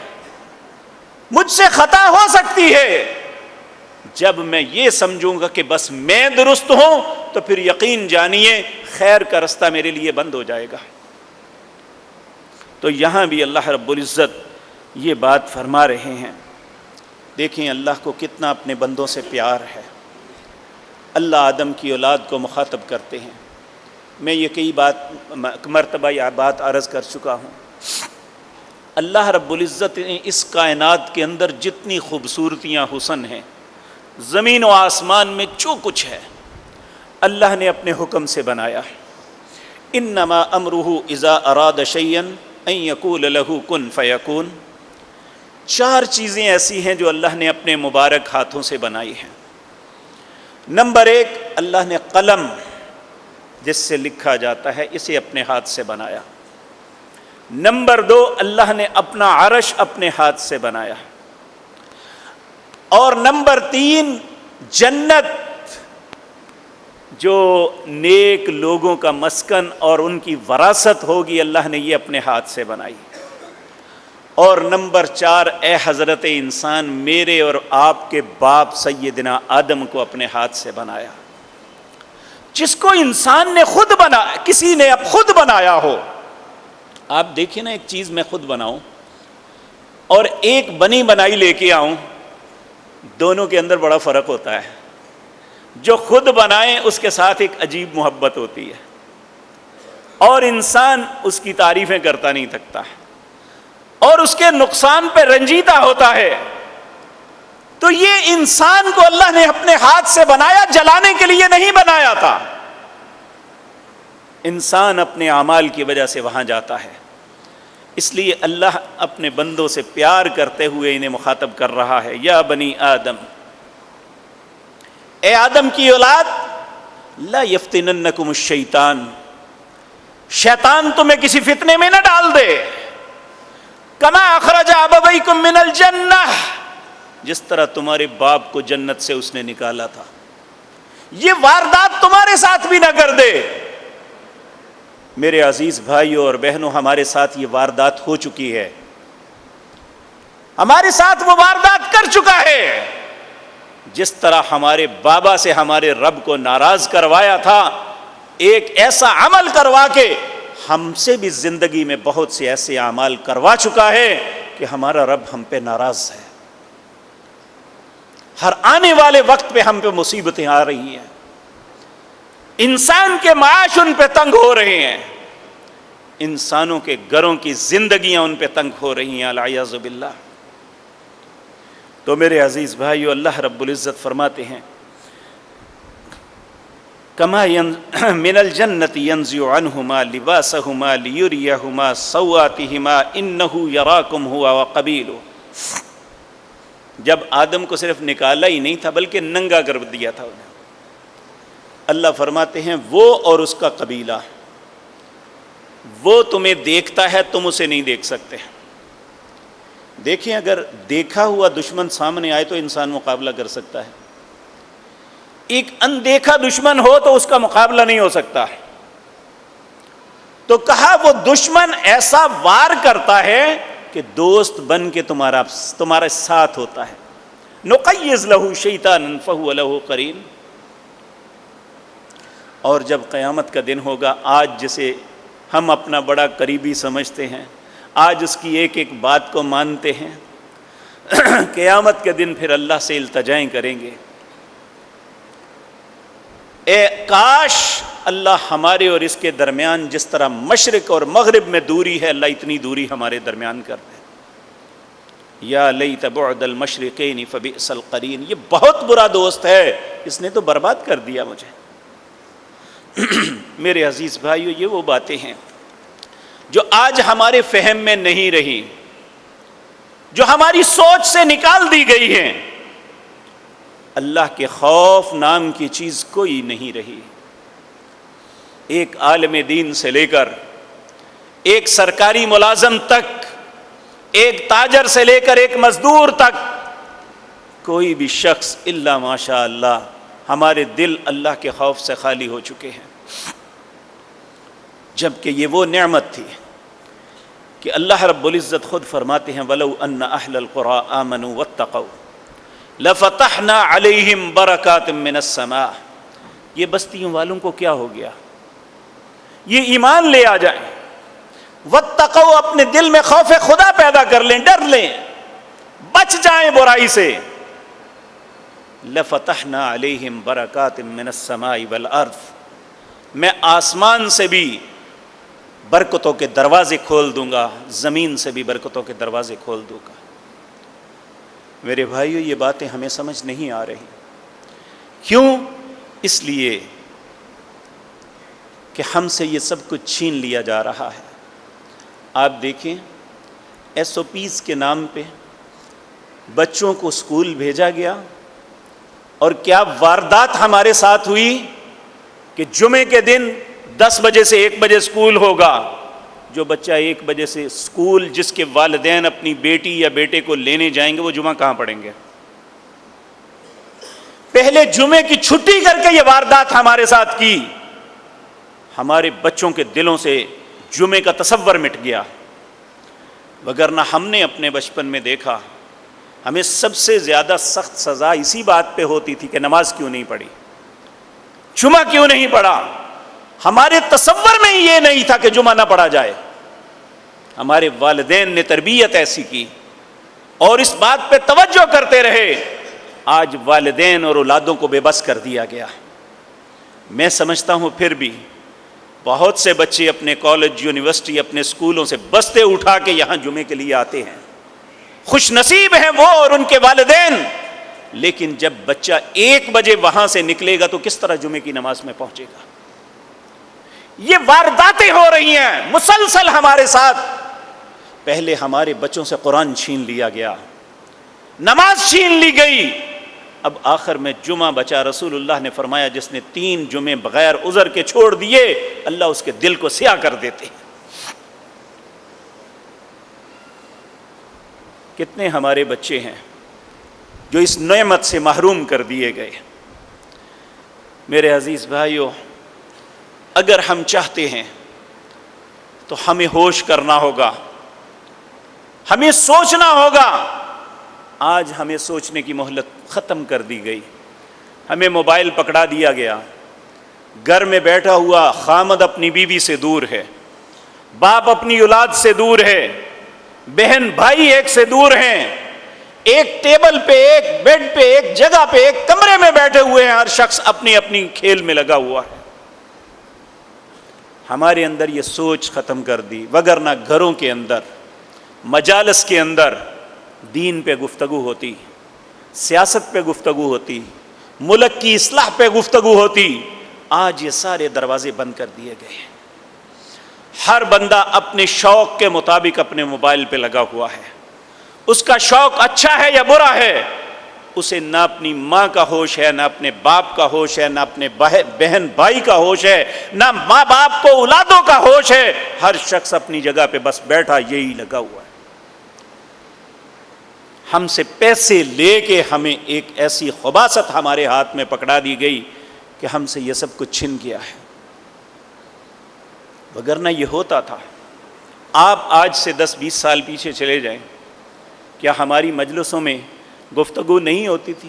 مجھ سے خطا ہو سکتی ہے۔ جب میں یہ سمجھوں گا کہ بس میں درست ہوں، تو پھر یقین جانیے خیر کا رستہ میرے لیے بند ہو جائے گا۔ تو یہاں بھی اللہ رب العزت یہ بات فرما رہے ہیں۔ دیکھیں اللہ کو کتنا اپنے بندوں سے پیار ہے۔ اللہ آدم کی اولاد کو مخاطب کرتے ہیں۔ میں یہ کئی مرتبہ یہ بات عرض کر چکا ہوں۔ اللہ رب العزت نے اس کائنات کے اندر جتنی خوبصورتیاں، حسن ہیں، زمین و آسمان میں جو کچھ ہے، اللہ نے اپنے حکم سے بنایا۔ انما امرہ اذا اراد شیئا ان یقول لہ کن فیکون۔ 4 چیزیں ایسی ہیں جو اللہ نے اپنے مبارک ہاتھوں سے بنائی ہیں۔ نمبر 1، اللہ نے قلم جس سے لکھا جاتا ہے، اسے اپنے ہاتھ سے بنایا۔ نمبر 2، اللہ نے اپنا عرش اپنے ہاتھ سے بنایا۔ اور نمبر 3، جنت جو نیک لوگوں کا مسکن اور ان کی وراثت ہوگی، اللہ نے یہ اپنے ہاتھ سے بنائی۔ اور نمبر 4، اے حضرت انسان، میرے اور آپ کے باپ سیدنا آدم کو اپنے ہاتھ سے بنایا۔ جس کو انسان نے خود بنایا، کسی نے اب خود بنایا ہو۔ آپ دیکھیں نا، ایک چیز میں خود بناؤں اور ایک بنی بنائی لے کے آؤں، دونوں کے اندر بڑا فرق ہوتا ہے۔ جو خود بنائے اس کے ساتھ ایک عجیب محبت ہوتی ہے، اور انسان اس کی تعریفیں کرتا نہیں تھکتا، اور اس کے نقصان پہ رنجیدہ ہوتا ہے۔ تو یہ انسان کو اللہ نے اپنے ہاتھ سے بنایا، جلانے کے لیے نہیں بنایا تھا۔ انسان اپنے اعمال کی وجہ سے وہاں جاتا ہے۔ اس لیے اللہ اپنے بندوں سے پیار کرتے ہوئے انہیں مخاطب کر رہا ہے، یا بنی آدم، اے آدم کی اولاد، لا یفتننکم الشیطان، شیطان تمہیں کسی فتنے میں نہ ڈال دے، کما اخرج ابویکم من الجنہ، جس طرح تمہارے باپ کو جنت سے اس نے نکالا تھا، یہ واردات تمہارے ساتھ بھی نہ کر دے۔ میرے عزیز بھائیوں اور بہنوں، ہمارے ساتھ یہ واردات ہو چکی ہے، ہمارے ساتھ وہ واردات کر چکا ہے۔ جس طرح ہمارے بابا سے ہمارے رب کو ناراض کروایا تھا، ایک ایسا عمل کروا کے ہم سے بھی زندگی میں بہت سے ایسے اعمال کروا چکا ہے کہ ہمارا رب ہم پہ ناراض ہے۔ ہر آنے والے وقت پہ ہم پہ مصیبتیں آ رہی ہیں، انسان کے معاش ان پہ تنگ ہو رہے ہیں، انسانوں کے گھروں کی زندگیاں ان پہ تنگ ہو رہی ہیں، العیاذ باللہ۔ تو میرے عزیز بھائیو، اللہ رب العزت فرماتے ہیں، کما من الجنت ینزع عنہما لباسہما لیریہما سوآتہما انہ یراکم ہوا وقبیلہ۔ جب آدم کو صرف نکالا ہی نہیں تھا بلکہ ننگا کر دیا تھا انہیں، اللہ فرماتے ہیں وہ اور اس کا قبیلہ، وہ تمہیں دیکھتا ہے، تم اسے نہیں دیکھ سکتے۔ دیکھیں اگر دیکھا ہوا دشمن سامنے آئے تو انسان مقابلہ کر سکتا ہے، ایک اندیکھا دشمن ہو تو اس کا مقابلہ نہیں ہو سکتا. تو کہا وہ دشمن ایسا وار کرتا ہے کہ دوست بن کے تمہارا ساتھ ہوتا ہے. نقیض لہ شیطانا فہو لہ قرین. اور جب قیامت کا دن ہوگا، آج جسے ہم اپنا بڑا قریبی سمجھتے ہیں، آج اس کی ایک ایک بات کو مانتے ہیں، قیامت کے دن پھر اللہ سے التجائیں کریں گے، اے کاش اللہ ہمارے اور اس کے درمیان جس طرح مشرق اور مغرب میں دوری ہے، اللہ اتنی دوری ہمارے درمیان کر دے. یا لیت بعد المشرقین فبئس القرین. یہ بہت برا دوست ہے، اس نے تو برباد کر دیا مجھے. میرے عزیز بھائیو، یہ وہ باتیں ہیں جو آج ہمارے فہم میں نہیں رہی، جو ہماری سوچ سے نکال دی گئی ہیں. اللہ کے خوف نام کی چیز کوئی نہیں رہی. ایک عالم دین سے لے کر ایک سرکاری ملازم تک، ایک تاجر سے لے کر ایک مزدور تک، کوئی بھی شخص الا ماشاء اللہ ہمارے دل اللہ کے خوف سے خالی ہو چکے ہیں. جبکہ یہ وہ نعمت تھی کہ اللہ رب العزت خود فرماتے ہیں وَلَوْ أَنَّ أَهْلَ الْقُرَىٰ آمَنُوا وَاتَّقَوْا لَفَتَحْنَا عَلَيْهِمْ بَرَكَاتٍ مِّنَ السَّمَاءِ. یہ بستیوں والوں کو کیا ہو گیا؟ یہ ایمان لے آ جائیں، وَاتَّقَوْا اپنے دل میں خوف خدا پیدا کر لیں، ڈر لیں، بچ جائیں برائی سے. لَفَتَحْنَا عَلَيْهِمْ بَرَكَاتٍ مِّنَ السَّمَاءِ وَالْأَرْضِ. میں آسمان سے بھی برکتوں کے دروازے کھول دوں گا، زمین سے بھی برکتوں کے دروازے کھول دوں گا. میرے بھائیو، یہ باتیں ہمیں سمجھ نہیں آ رہی. کیوں؟ اس لیے کہ ہم سے یہ سب کچھ چھین لیا جا رہا ہے. آپ دیکھیں SOPs کے نام پہ بچوں کو اسکول بھیجا گیا، اور کیا واردات ہمارے ساتھ ہوئی کہ جمعے کے دن 10 بجے سے 1 بجے اسکول ہوگا. جو بچہ 1 بجے سے اسکول، جس کے والدین اپنی بیٹی یا بیٹے کو لینے جائیں گے، وہ جمعہ کہاں پڑھیں گے؟ پہلے جمعے کی چھٹی کر کے یہ واردات ہمارے ساتھ کی. ہمارے بچوں کے دلوں سے جمعے کا تصور مٹ گیا. وگرنہ ہم نے اپنے بچپن میں دیکھا، ہمیں سب سے زیادہ سخت سزا اسی بات پہ ہوتی تھی کہ نماز کیوں نہیں پڑھی، جمعہ کیوں نہیں پڑھا. ہمارے تصور میں یہ نہیں تھا کہ جمعہ نہ پڑھا جائے. ہمارے والدین نے تربیت ایسی کی اور اس بات پہ توجہ کرتے رہے. آج والدین اور اولادوں کو بے بس کر دیا گیا. میں سمجھتا ہوں پھر بھی بہت سے بچے اپنے کالج، یونیورسٹی، اپنے اسکولوں سے بستے اٹھا کے یہاں جمعے کے لیے آتے ہیں. خوش نصیب ہیں وہ اور ان کے والدین. لیکن جب بچہ 1 بجے وہاں سے نکلے گا تو کس طرح جمعے کی نماز میں پہنچے گا؟ یہ وارداتیں ہو رہی ہیں مسلسل ہمارے ساتھ. پہلے ہمارے بچوں سے قرآن چھین لیا گیا، نماز چھین لی گئی. اب آخر میں جمعہ بچا. رسول اللہ نے فرمایا جس نے 3 جمعے بغیر عذر کے چھوڑ دیے، اللہ اس کے دل کو سیاہ کر دیتے. کتنے ہمارے بچے ہیں جو اس نعمت سے محروم کر دیے گئے. میرے عزیز بھائیو، اگر ہم چاہتے ہیں تو ہمیں ہوش کرنا ہوگا، ہمیں سوچنا ہوگا. آج ہمیں سوچنے کی مہلت ختم کر دی گئی. ہمیں موبائل پکڑا دیا گیا. گھر میں بیٹھا ہوا خامد اپنی بیوی سے دور ہے، باپ اپنی اولاد سے دور ہے، بہن بھائی ایک سے دور ہیں. ایک ٹیبل پہ، ایک بیڈ پہ، ایک جگہ پہ، ایک کمرے میں بیٹھے ہوئے ہیں. ہر شخص اپنی اپنی کھیل میں لگا ہوا ہے. ہمارے اندر یہ سوچ ختم کر دی. وگرنہ گھروں کے اندر، مجالس کے اندر دین پہ گفتگو ہوتی، سیاست پہ گفتگو ہوتی، ملک کی اصلاح پہ گفتگو ہوتی. آج یہ سارے دروازے بند کر دیے گئے. ہر بندہ اپنے شوق کے مطابق اپنے موبائل پہ لگا ہوا ہے. اس کا شوق اچھا ہے یا برا ہے، اسے نہ اپنی ماں کا ہوش ہے، نہ اپنے باپ کا ہوش ہے، نہ اپنے بہن بھائی کا ہوش ہے، نہ ماں باپ کو اولادوں کا ہوش ہے. ہر شخص اپنی جگہ پہ بس بیٹھا یہی لگا ہوا ہے. ہم سے پیسے لے کے ہمیں ایک ایسی خباثت ہمارے ہاتھ میں پکڑا دی گئی کہ ہم سے یہ سب کچھ چھن گیا ہے، وگرنہ یہ ہوتا تھا۔ آپ آج سے 10-20 سال پیچھے چلے جائیں، کیا ہماری مجلسوں میں گفتگو نہیں ہوتی تھی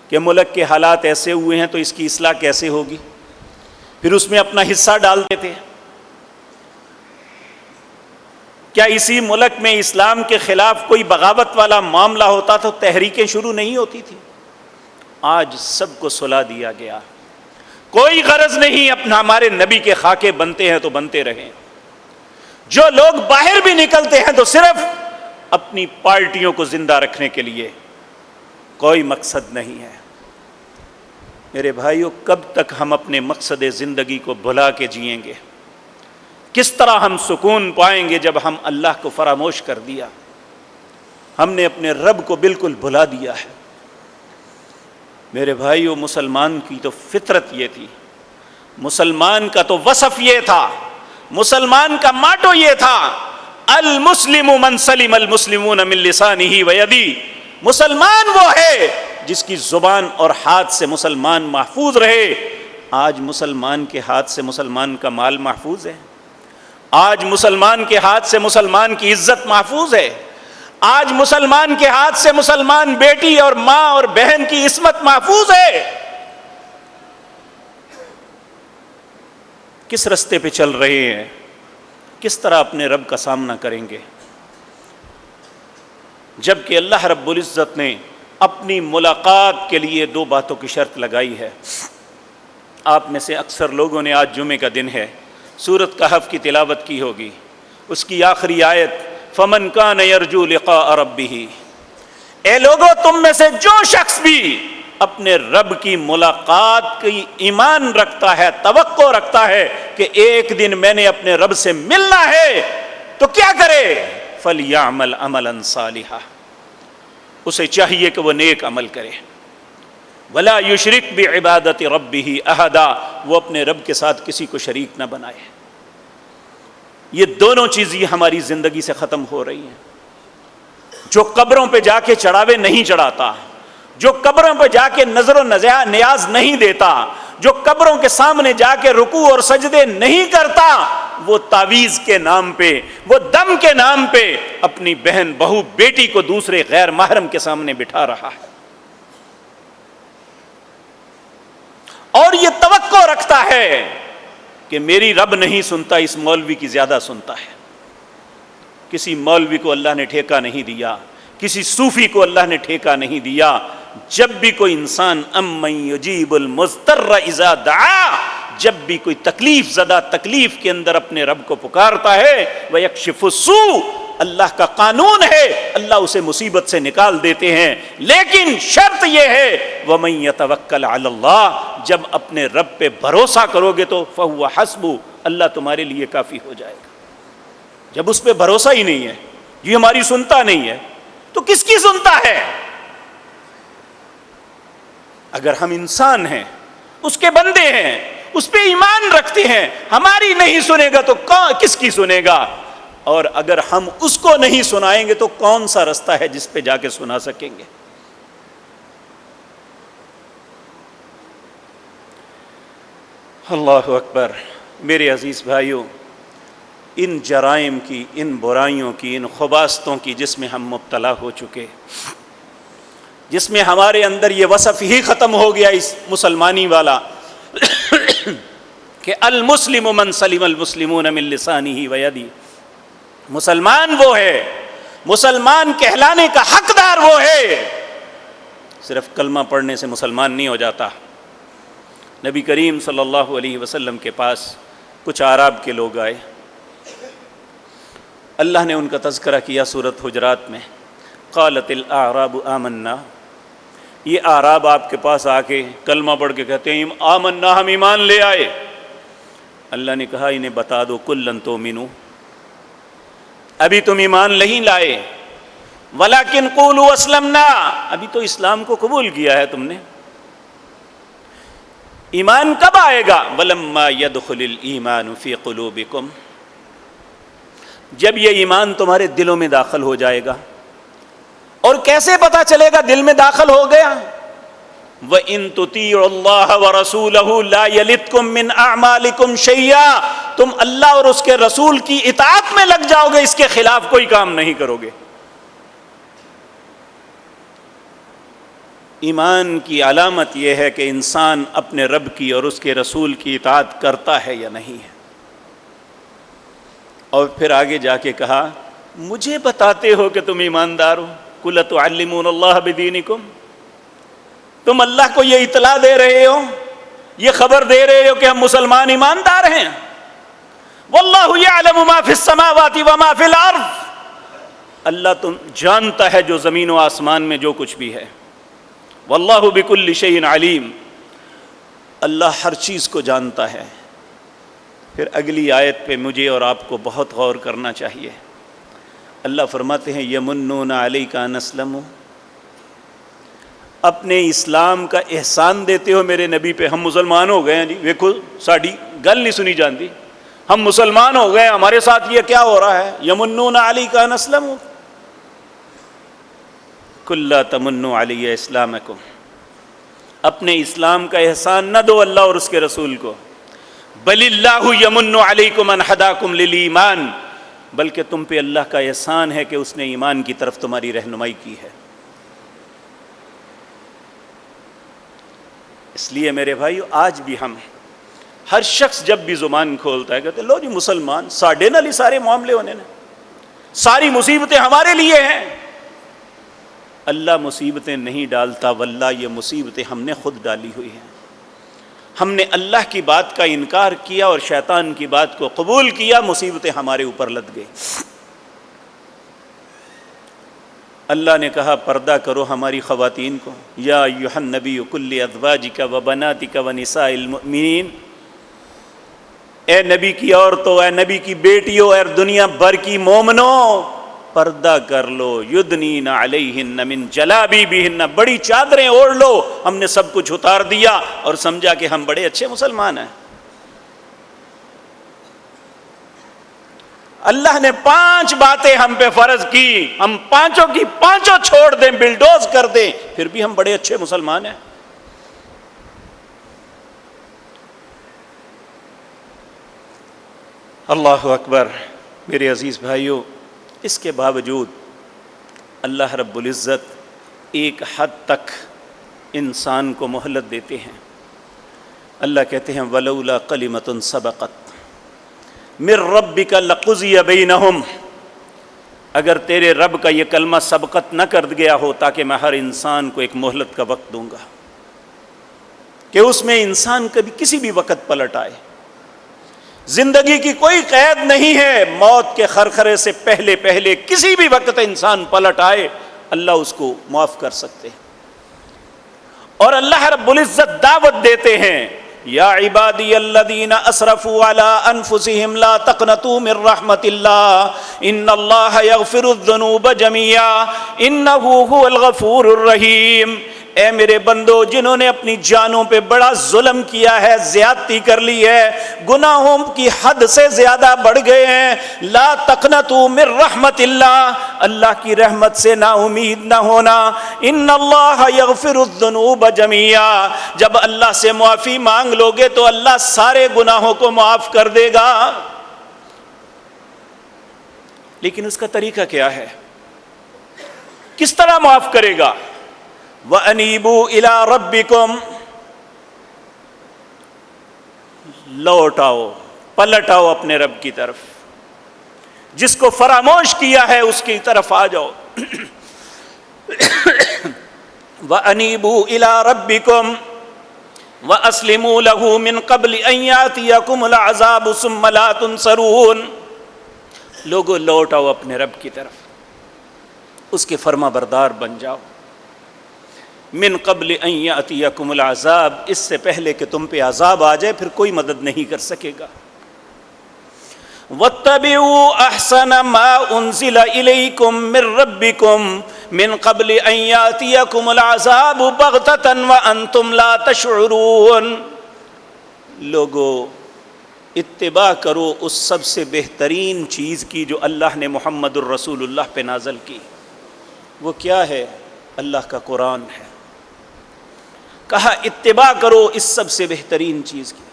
کہ ملک کے حالات ایسے ہوئے ہیں تو اس کی اصلاح کیسے ہوگی؟ پھر اس میں اپنا حصہ ڈالتے تھے۔ کیا اسی ملک میں اسلام کے خلاف کوئی بغاوت والا معاملہ ہوتا تو تحریکیں شروع نہیں ہوتی تھی؟ آج سب کو سلا دیا گیا، کوئی غرض نہیں، اپنا ہمارے نبی کے خاکے بنتے ہیں تو بنتے رہیں۔ جو لوگ باہر بھی نکلتے ہیں تو صرف اپنی پارٹیوں کو زندہ رکھنے کے لیے، کوئی مقصد نہیں ہے۔ میرے بھائیو، کب تک ہم اپنے مقصد زندگی کو بھلا کے جئیں گے؟ کس طرح ہم سکون پائیں گے جب ہم اللہ کو فراموش کر دیا؟ ہم نے اپنے رب کو بالکل بھلا دیا ہے۔ میرے بھائیو، مسلمان کی تو فطرت یہ تھی، مسلمان کا تو وصف یہ تھا، مسلمان کا ماٹو یہ تھا، المسلم من سلم المسلمون من لسانہ ویدہ۔ مسلمان وہ ہے جس کی زبان اور ہاتھ سے مسلمان محفوظ رہے۔ آج مسلمان کے ہاتھ سے مسلمان کا مال محفوظ ہے، آج مسلمان کے ہاتھ سے مسلمان کی عزت محفوظ ہے، آج مسلمان کے ہاتھ سے مسلمان بیٹی اور ماں اور بہن کی عصمت محفوظ ہے۔ کس رستے پہ چل رہے ہیں؟ کس طرح اپنے رب کا سامنا کریں گے؟ جبکہ اللہ رب العزت نے اپنی ملاقات کے لیے 2 باتوں کی شرط لگائی ہے۔ آپ میں سے اکثر لوگوں نے، آج جمعے کا دن ہے، سورۃ کہف کی تلاوت کی ہوگی۔ اس کی آخری آیت فَمَنْ كَانَ يَرْجُو لِقَاءَ رَبِّهِ، اے لوگوں تم میں سے جو شخص بھی اپنے رب کی ملاقات کی ایمان رکھتا ہے، توقع رکھتا ہے کہ ایک دن میں نے اپنے رب سے ملنا ہے، تو کیا کرے؟ فَلْيَعْمَلْ عَمَلًا صَالِحًا، اسے چاہیے کہ وہ نیک عمل کرے۔ وَلَا يُشْرِكْ بِعِبَادَةِ رَبِّهِ أَحَدًا، وہ اپنے رب کے ساتھ کسی کو شریک نہ بنائے۔ یہ دونوں چیزیں ہماری زندگی سے ختم ہو رہی ہیں۔ جو قبروں پہ جا کے چڑھاوے نہیں چڑھاتا، جو قبروں پہ جا کے نظر و نیاز نہیں دیتا، جو قبروں کے سامنے جا کے رکوع اور سجدے نہیں کرتا، وہ تعویذ کے نام پہ، وہ دم کے نام پہ اپنی بہن، بہو، بیٹی کو دوسرے غیر محرم کے سامنے بٹھا رہا ہے، اور یہ توقع رکھتا ہے کہ میری رب نہیں سنتا، اس مولوی کی زیادہ سنتا ہے۔ کسی مولوی کو اللہ نے ٹھیکہ نہیں دیا، کسی صوفی کو اللہ نے ٹھیکہ نہیں دیا۔ جب بھی کوئی انسان امن یجیب المضطر اذا دعا، جب بھی کوئی تکلیف زدہ تکلیف کے اندر اپنے رب کو پکارتا ہے، ویکشف السوء، اللہ کا قانون ہے، اللہ اسے مصیبت سے نکال دیتے ہیں۔ لیکن شرط یہ ہے وَمَن يَتَوَكَّلْ عَلَى اللَّهِ، جب اپنے رب پہ بھروسہ کرو گے تو فَهُوَ حَسْبُهُ، اللہ تمہارے لیے کافی ہو جائے گا۔ جب اس پہ بھروسہ ہی نہیں ہے، یہ ہماری سنتا نہیں ہے، تو کس کی سنتا ہے؟ اگر ہم انسان ہیں، اس کے بندے ہیں، اس پہ ایمان رکھتے ہیں، ہماری نہیں سنے گا تو کس کی سنے گا؟ اور اگر ہم اس کو نہیں سنائیں گے تو کون سا رستہ ہے جس پہ جا کے سنا سکیں گے؟ اللہ اکبر۔ میرے عزیز بھائیوں، ان جرائم کی، ان برائیوں کی، ان خباثتوں کی جس میں ہم مبتلا ہو چکے، جس میں ہمارے اندر یہ وصف ہی ختم ہو گیا اس مسلمانی والا کہ المسلم من سلم المسلمون من لسانہ ویدہ، مسلمان وہ ہے، مسلمان کہلانے کا حقدار وہ ہے۔ صرف کلمہ پڑھنے سے مسلمان نہیں ہو جاتا۔ نبی کریم صلی اللہ علیہ وسلم کے پاس کچھ اعراب کے لوگ آئے، اللہ نے ان کا تذکرہ کیا سورۃ حجرات میں، قالت الاعراب آمنا، یہ اعراب آپ کے پاس آ کے کلمہ پڑھ کے کہتے ہیں آمنا، ہم ایمان لے آئے۔ اللہ نے کہا انہیں بتا دو کلن تؤمنوا، ابھی تم ایمان نہیں لائے، ولیکن قولوا اسلمنا، ابھی تو اسلام کو قبول کیا ہے تم نے۔ ایمان کب آئے گا؟ ولما يدخل الایمان فی قلوبکم، جب یہ ایمان تمہارے دلوں میں داخل ہو جائے گا، اور کیسے پتا چلے گا دل میں داخل ہو گیا؟ وَإِن تُطِيعُوا اللَّهَ وَرَسُولَهُ لَا يَلِتْكُم مِّنْ أَعْمَالِكُمْ شَيْئًا، تم اللہ اور اس کے رسول کی اطاعت میں لگ جاؤ گے، اس کے خلاف کوئی کام نہیں کرو گے۔ ایمان کی علامت یہ ہے کہ انسان اپنے رب کی اور اس کے رسول کی اطاعت کرتا ہے یا نہیں ہے۔ اور پھر آگے جا کے کہا مجھے بتاتے ہو کہ تم ایماندار ہو، قُلْ أَتُعَلِّمُونَ اللَّهَ بِدِينِكُمْ، تم اللہ کو یہ اطلاع دے رہے ہو، یہ خبر دے رہے ہو کہ ہم مسلمان ایماندار ہیں۔ وَاللَّهُ يَعْلَمُ مَا فِي السَّمَاوَاتِ وَمَا فِي الْأَرْضِ، اللہ تم جانتا ہے جو زمین و آسمان میں جو کچھ بھی ہے۔ وَاللَّهُ بِكُلِّ شَيْءٍ عَلِيمٌ، اللہ ہر چیز کو جانتا ہے۔ پھر اگلی آیت پہ مجھے اور آپ کو بہت غور کرنا چاہیے۔ اللہ فرماتے ہیں یمنون علیک ان اسلموا، اپنے اسلام کا احسان دیتے ہو میرے نبی پہ، ہم مسلمان ہو گئے ہیں جی، دیکھو ساڑی گل نہیں سنی جاندی، ہم مسلمان ہو گئے، ہمارے ساتھ یہ کیا ہو رہا ہے؟ یمنون علیک ان اسلموا قل لا تمنوا علی اسلامکم، اپنے اسلام کا احسان نہ دو اللہ اور اس کے رسول کو، بل اللہ یمن علیکم ان ہداکم للایمان، بلکہ تم پہ اللہ کا احسان ہے کہ اس نے ایمان کی طرف تمہاری رہنمائی کی ہے۔ اس لیے میرے بھائیو آج بھی ہم ہر شخص جب بھی زبان کھولتا ہے کہتے لو جی مسلمان، ساڈے نال ہی سارے معاملے ہونے نے، ساری مصیبتیں ہمارے لیے ہیں۔ اللہ مصیبتیں نہیں ڈالتا، واللہ یہ مصیبتیں ہم نے خود ڈالی ہوئی ہیں۔ ہم نے اللہ کی بات کا انکار کیا اور شیطان کی بات کو قبول کیا، مصیبتیں ہمارے اوپر لد گئی۔ اللہ نے کہا پردہ کرو ہماری خواتین کو، یا ایھا النبی قل لازواجک وبناتک ونساء المؤمنین، اے نبی کی عورتوں، اے نبی کی بیٹیوں، اے دنیا بھر کی مومنوں، پردہ کر لو، یدنین علیہن من جلابیبہن، بڑی چادریں اوڑھ لو۔ ہم نے سب کچھ اتار دیا اور سمجھا کہ ہم بڑے اچھے مسلمان ہیں۔ اللہ نے 5 باتیں ہم پہ فرض کی، ہم پانچوں کی پانچوں چھوڑ دیں، بلڈوز کر دیں، پھر بھی ہم بڑے اچھے مسلمان ہیں۔ اللہ اکبر۔ میرے عزیز بھائیوں، اس کے باوجود اللہ رب العزت ایک حد تک انسان کو مہلت دیتے ہیں۔ اللہ کہتے ہیں وَلَوْلَا كَلِمَةٌ سَبَقَتْ مِن رَبِّكَ لَقُضِيَ بَيْنَهُمْ، اگر تیرے رب کا یہ کلمہ سبقت نہ کر گیا ہو، تاکہ میں ہر انسان کو ایک مہلت کا وقت دوں گا کہ اس میں انسان کبھی کسی بھی وقت پلٹ آئے، زندگی کی کوئی قید نہیں ہے، موت کے خرخرے سے پہلے پہلے کسی بھی وقت انسان پلٹ آئے، اللہ اس کو معاف کر سکتے ہیں۔ اور اللہ رب العزت دعوت دیتے ہیں یا عبادی الذین اسرفوا علی انفسہم لا تقنطوا من رحمت اللہ ان اللہ یغفر الذنوب جميعا انہ هو الغفور الرحیم، اے میرے بندو جنہوں نے اپنی جانوں پہ بڑا ظلم کیا ہے، زیادتی کر لی ہے، گناہوں کی حد سے زیادہ بڑھ گئے ہیں، لا تقنطوا من رحمت اللہ، اللہ کی رحمت سے نا امید نہ ہونا، ان اللہ یغفر الذنوب جميعا، جب اللہ سے معافی مانگ لو گے تو اللہ سارے گناہوں کو معاف کر دے گا۔ لیکن اس کا طریقہ کیا ہے؟ کس طرح معاف کرے گا؟ وَأَنِيبُوا إِلَىٰ رَبِّكُمْ، لوٹ آؤ، پلٹ آؤ اپنے رب کی طرف، جس کو فراموش کیا ہے اس کی طرف آ جاؤ۔ وَأَنِيبُوا إِلَىٰ رَبِّكُمْ وَأَسْلِمُوا لَهُ مِن قَبْلِ أَن يَأْتِيَكُمُ الْعَذَابُ ثُمَّ لَا تُنصَرُونَ، لوگو لوٹ آؤ اپنے رب کی طرف، اس کے فرما بردار بن جاؤ۔ من قبل ان یاتیکم العذاب، اس سے پہلے کہ تم پہ عذاب آ جائے پھر کوئی مدد نہیں کر سکے گا۔ واتبعوا احسن ما انزل الیکم من ربکم من قبل ان یاتیکم العذاب بغتۃ وانتم لا تشعرون، لوگو اتباع کرو اس سب سے بہترین چیز کی جو اللہ نے محمد الرسول اللہ پہ نازل کی، وہ کیا ہے؟ اللہ کا قرآن ہے۔ کہا اتباع کرو اس سب سے بہترین چیز کی،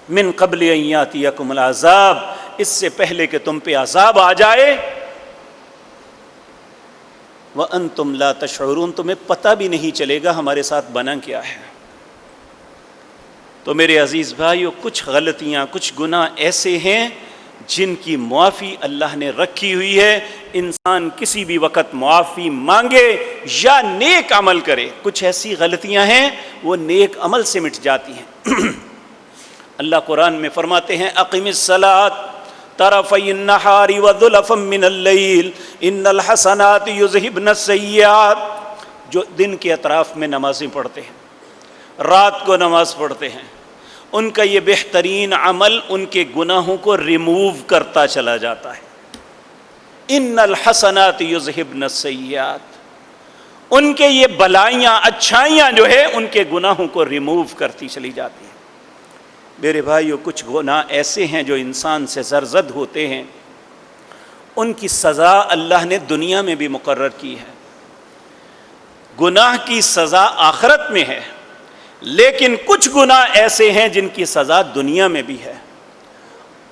من قبل ان یاتیکم العذاب، اس سے پہلے کہ تم پہ عذاب آ جائے، وانتم لا تشعرون، تمہیں پتہ بھی نہیں چلے گا ہمارے ساتھ بنا کیا ہے۔ تو میرے عزیز بھائیو، کچھ غلطیاں، کچھ گناہ ایسے ہیں جن کی معافی اللہ نے رکھی ہوئی ہے۔ انسان کسی بھی وقت معافی مانگے یا نیک عمل کرے، کچھ ایسی غلطیاں ہیں وہ نیک عمل سے مٹ جاتی ہیں۔ اللہ قرآن میں فرماتے ہیں اقم الصلاۃ طرفی النہار وزلفا من اللیل ان الحسنات یذہبن السیئات، جو دن کے اطراف میں نمازیں پڑھتے ہیں، رات کو نماز پڑھتے ہیں، ان کا یہ بہترین عمل ان کے گناہوں کو ریموو کرتا چلا جاتا ہے۔ ان الحسنات یذہبن السیئات، ان کے یہ بلائیاں، اچھائیاں جو ہے ان کے گناہوں کو ریموو کرتی چلی جاتی ہیں۔ میرے بھائیو، کچھ گناہ ایسے ہیں جو انسان سے زرزد ہوتے ہیں، ان کی سزا اللہ نے دنیا میں بھی مقرر کی ہے۔ گناہ کی سزا آخرت میں ہے، لیکن کچھ گناہ ایسے ہیں جن کی سزا دنیا میں بھی ہے،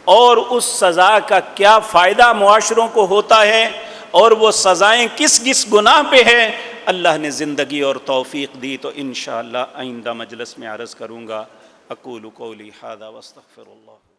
اور اس سزا کا کیا فائدہ معاشروں کو ہوتا ہے اور وہ سزائیں کس کس گناہ پہ ہے، اللہ نے زندگی اور توفیق دی تو انشاءاللہ آئندہ مجلس میں عرض کروں گا۔ اقول قولی ھذا واستغفر اللہ۔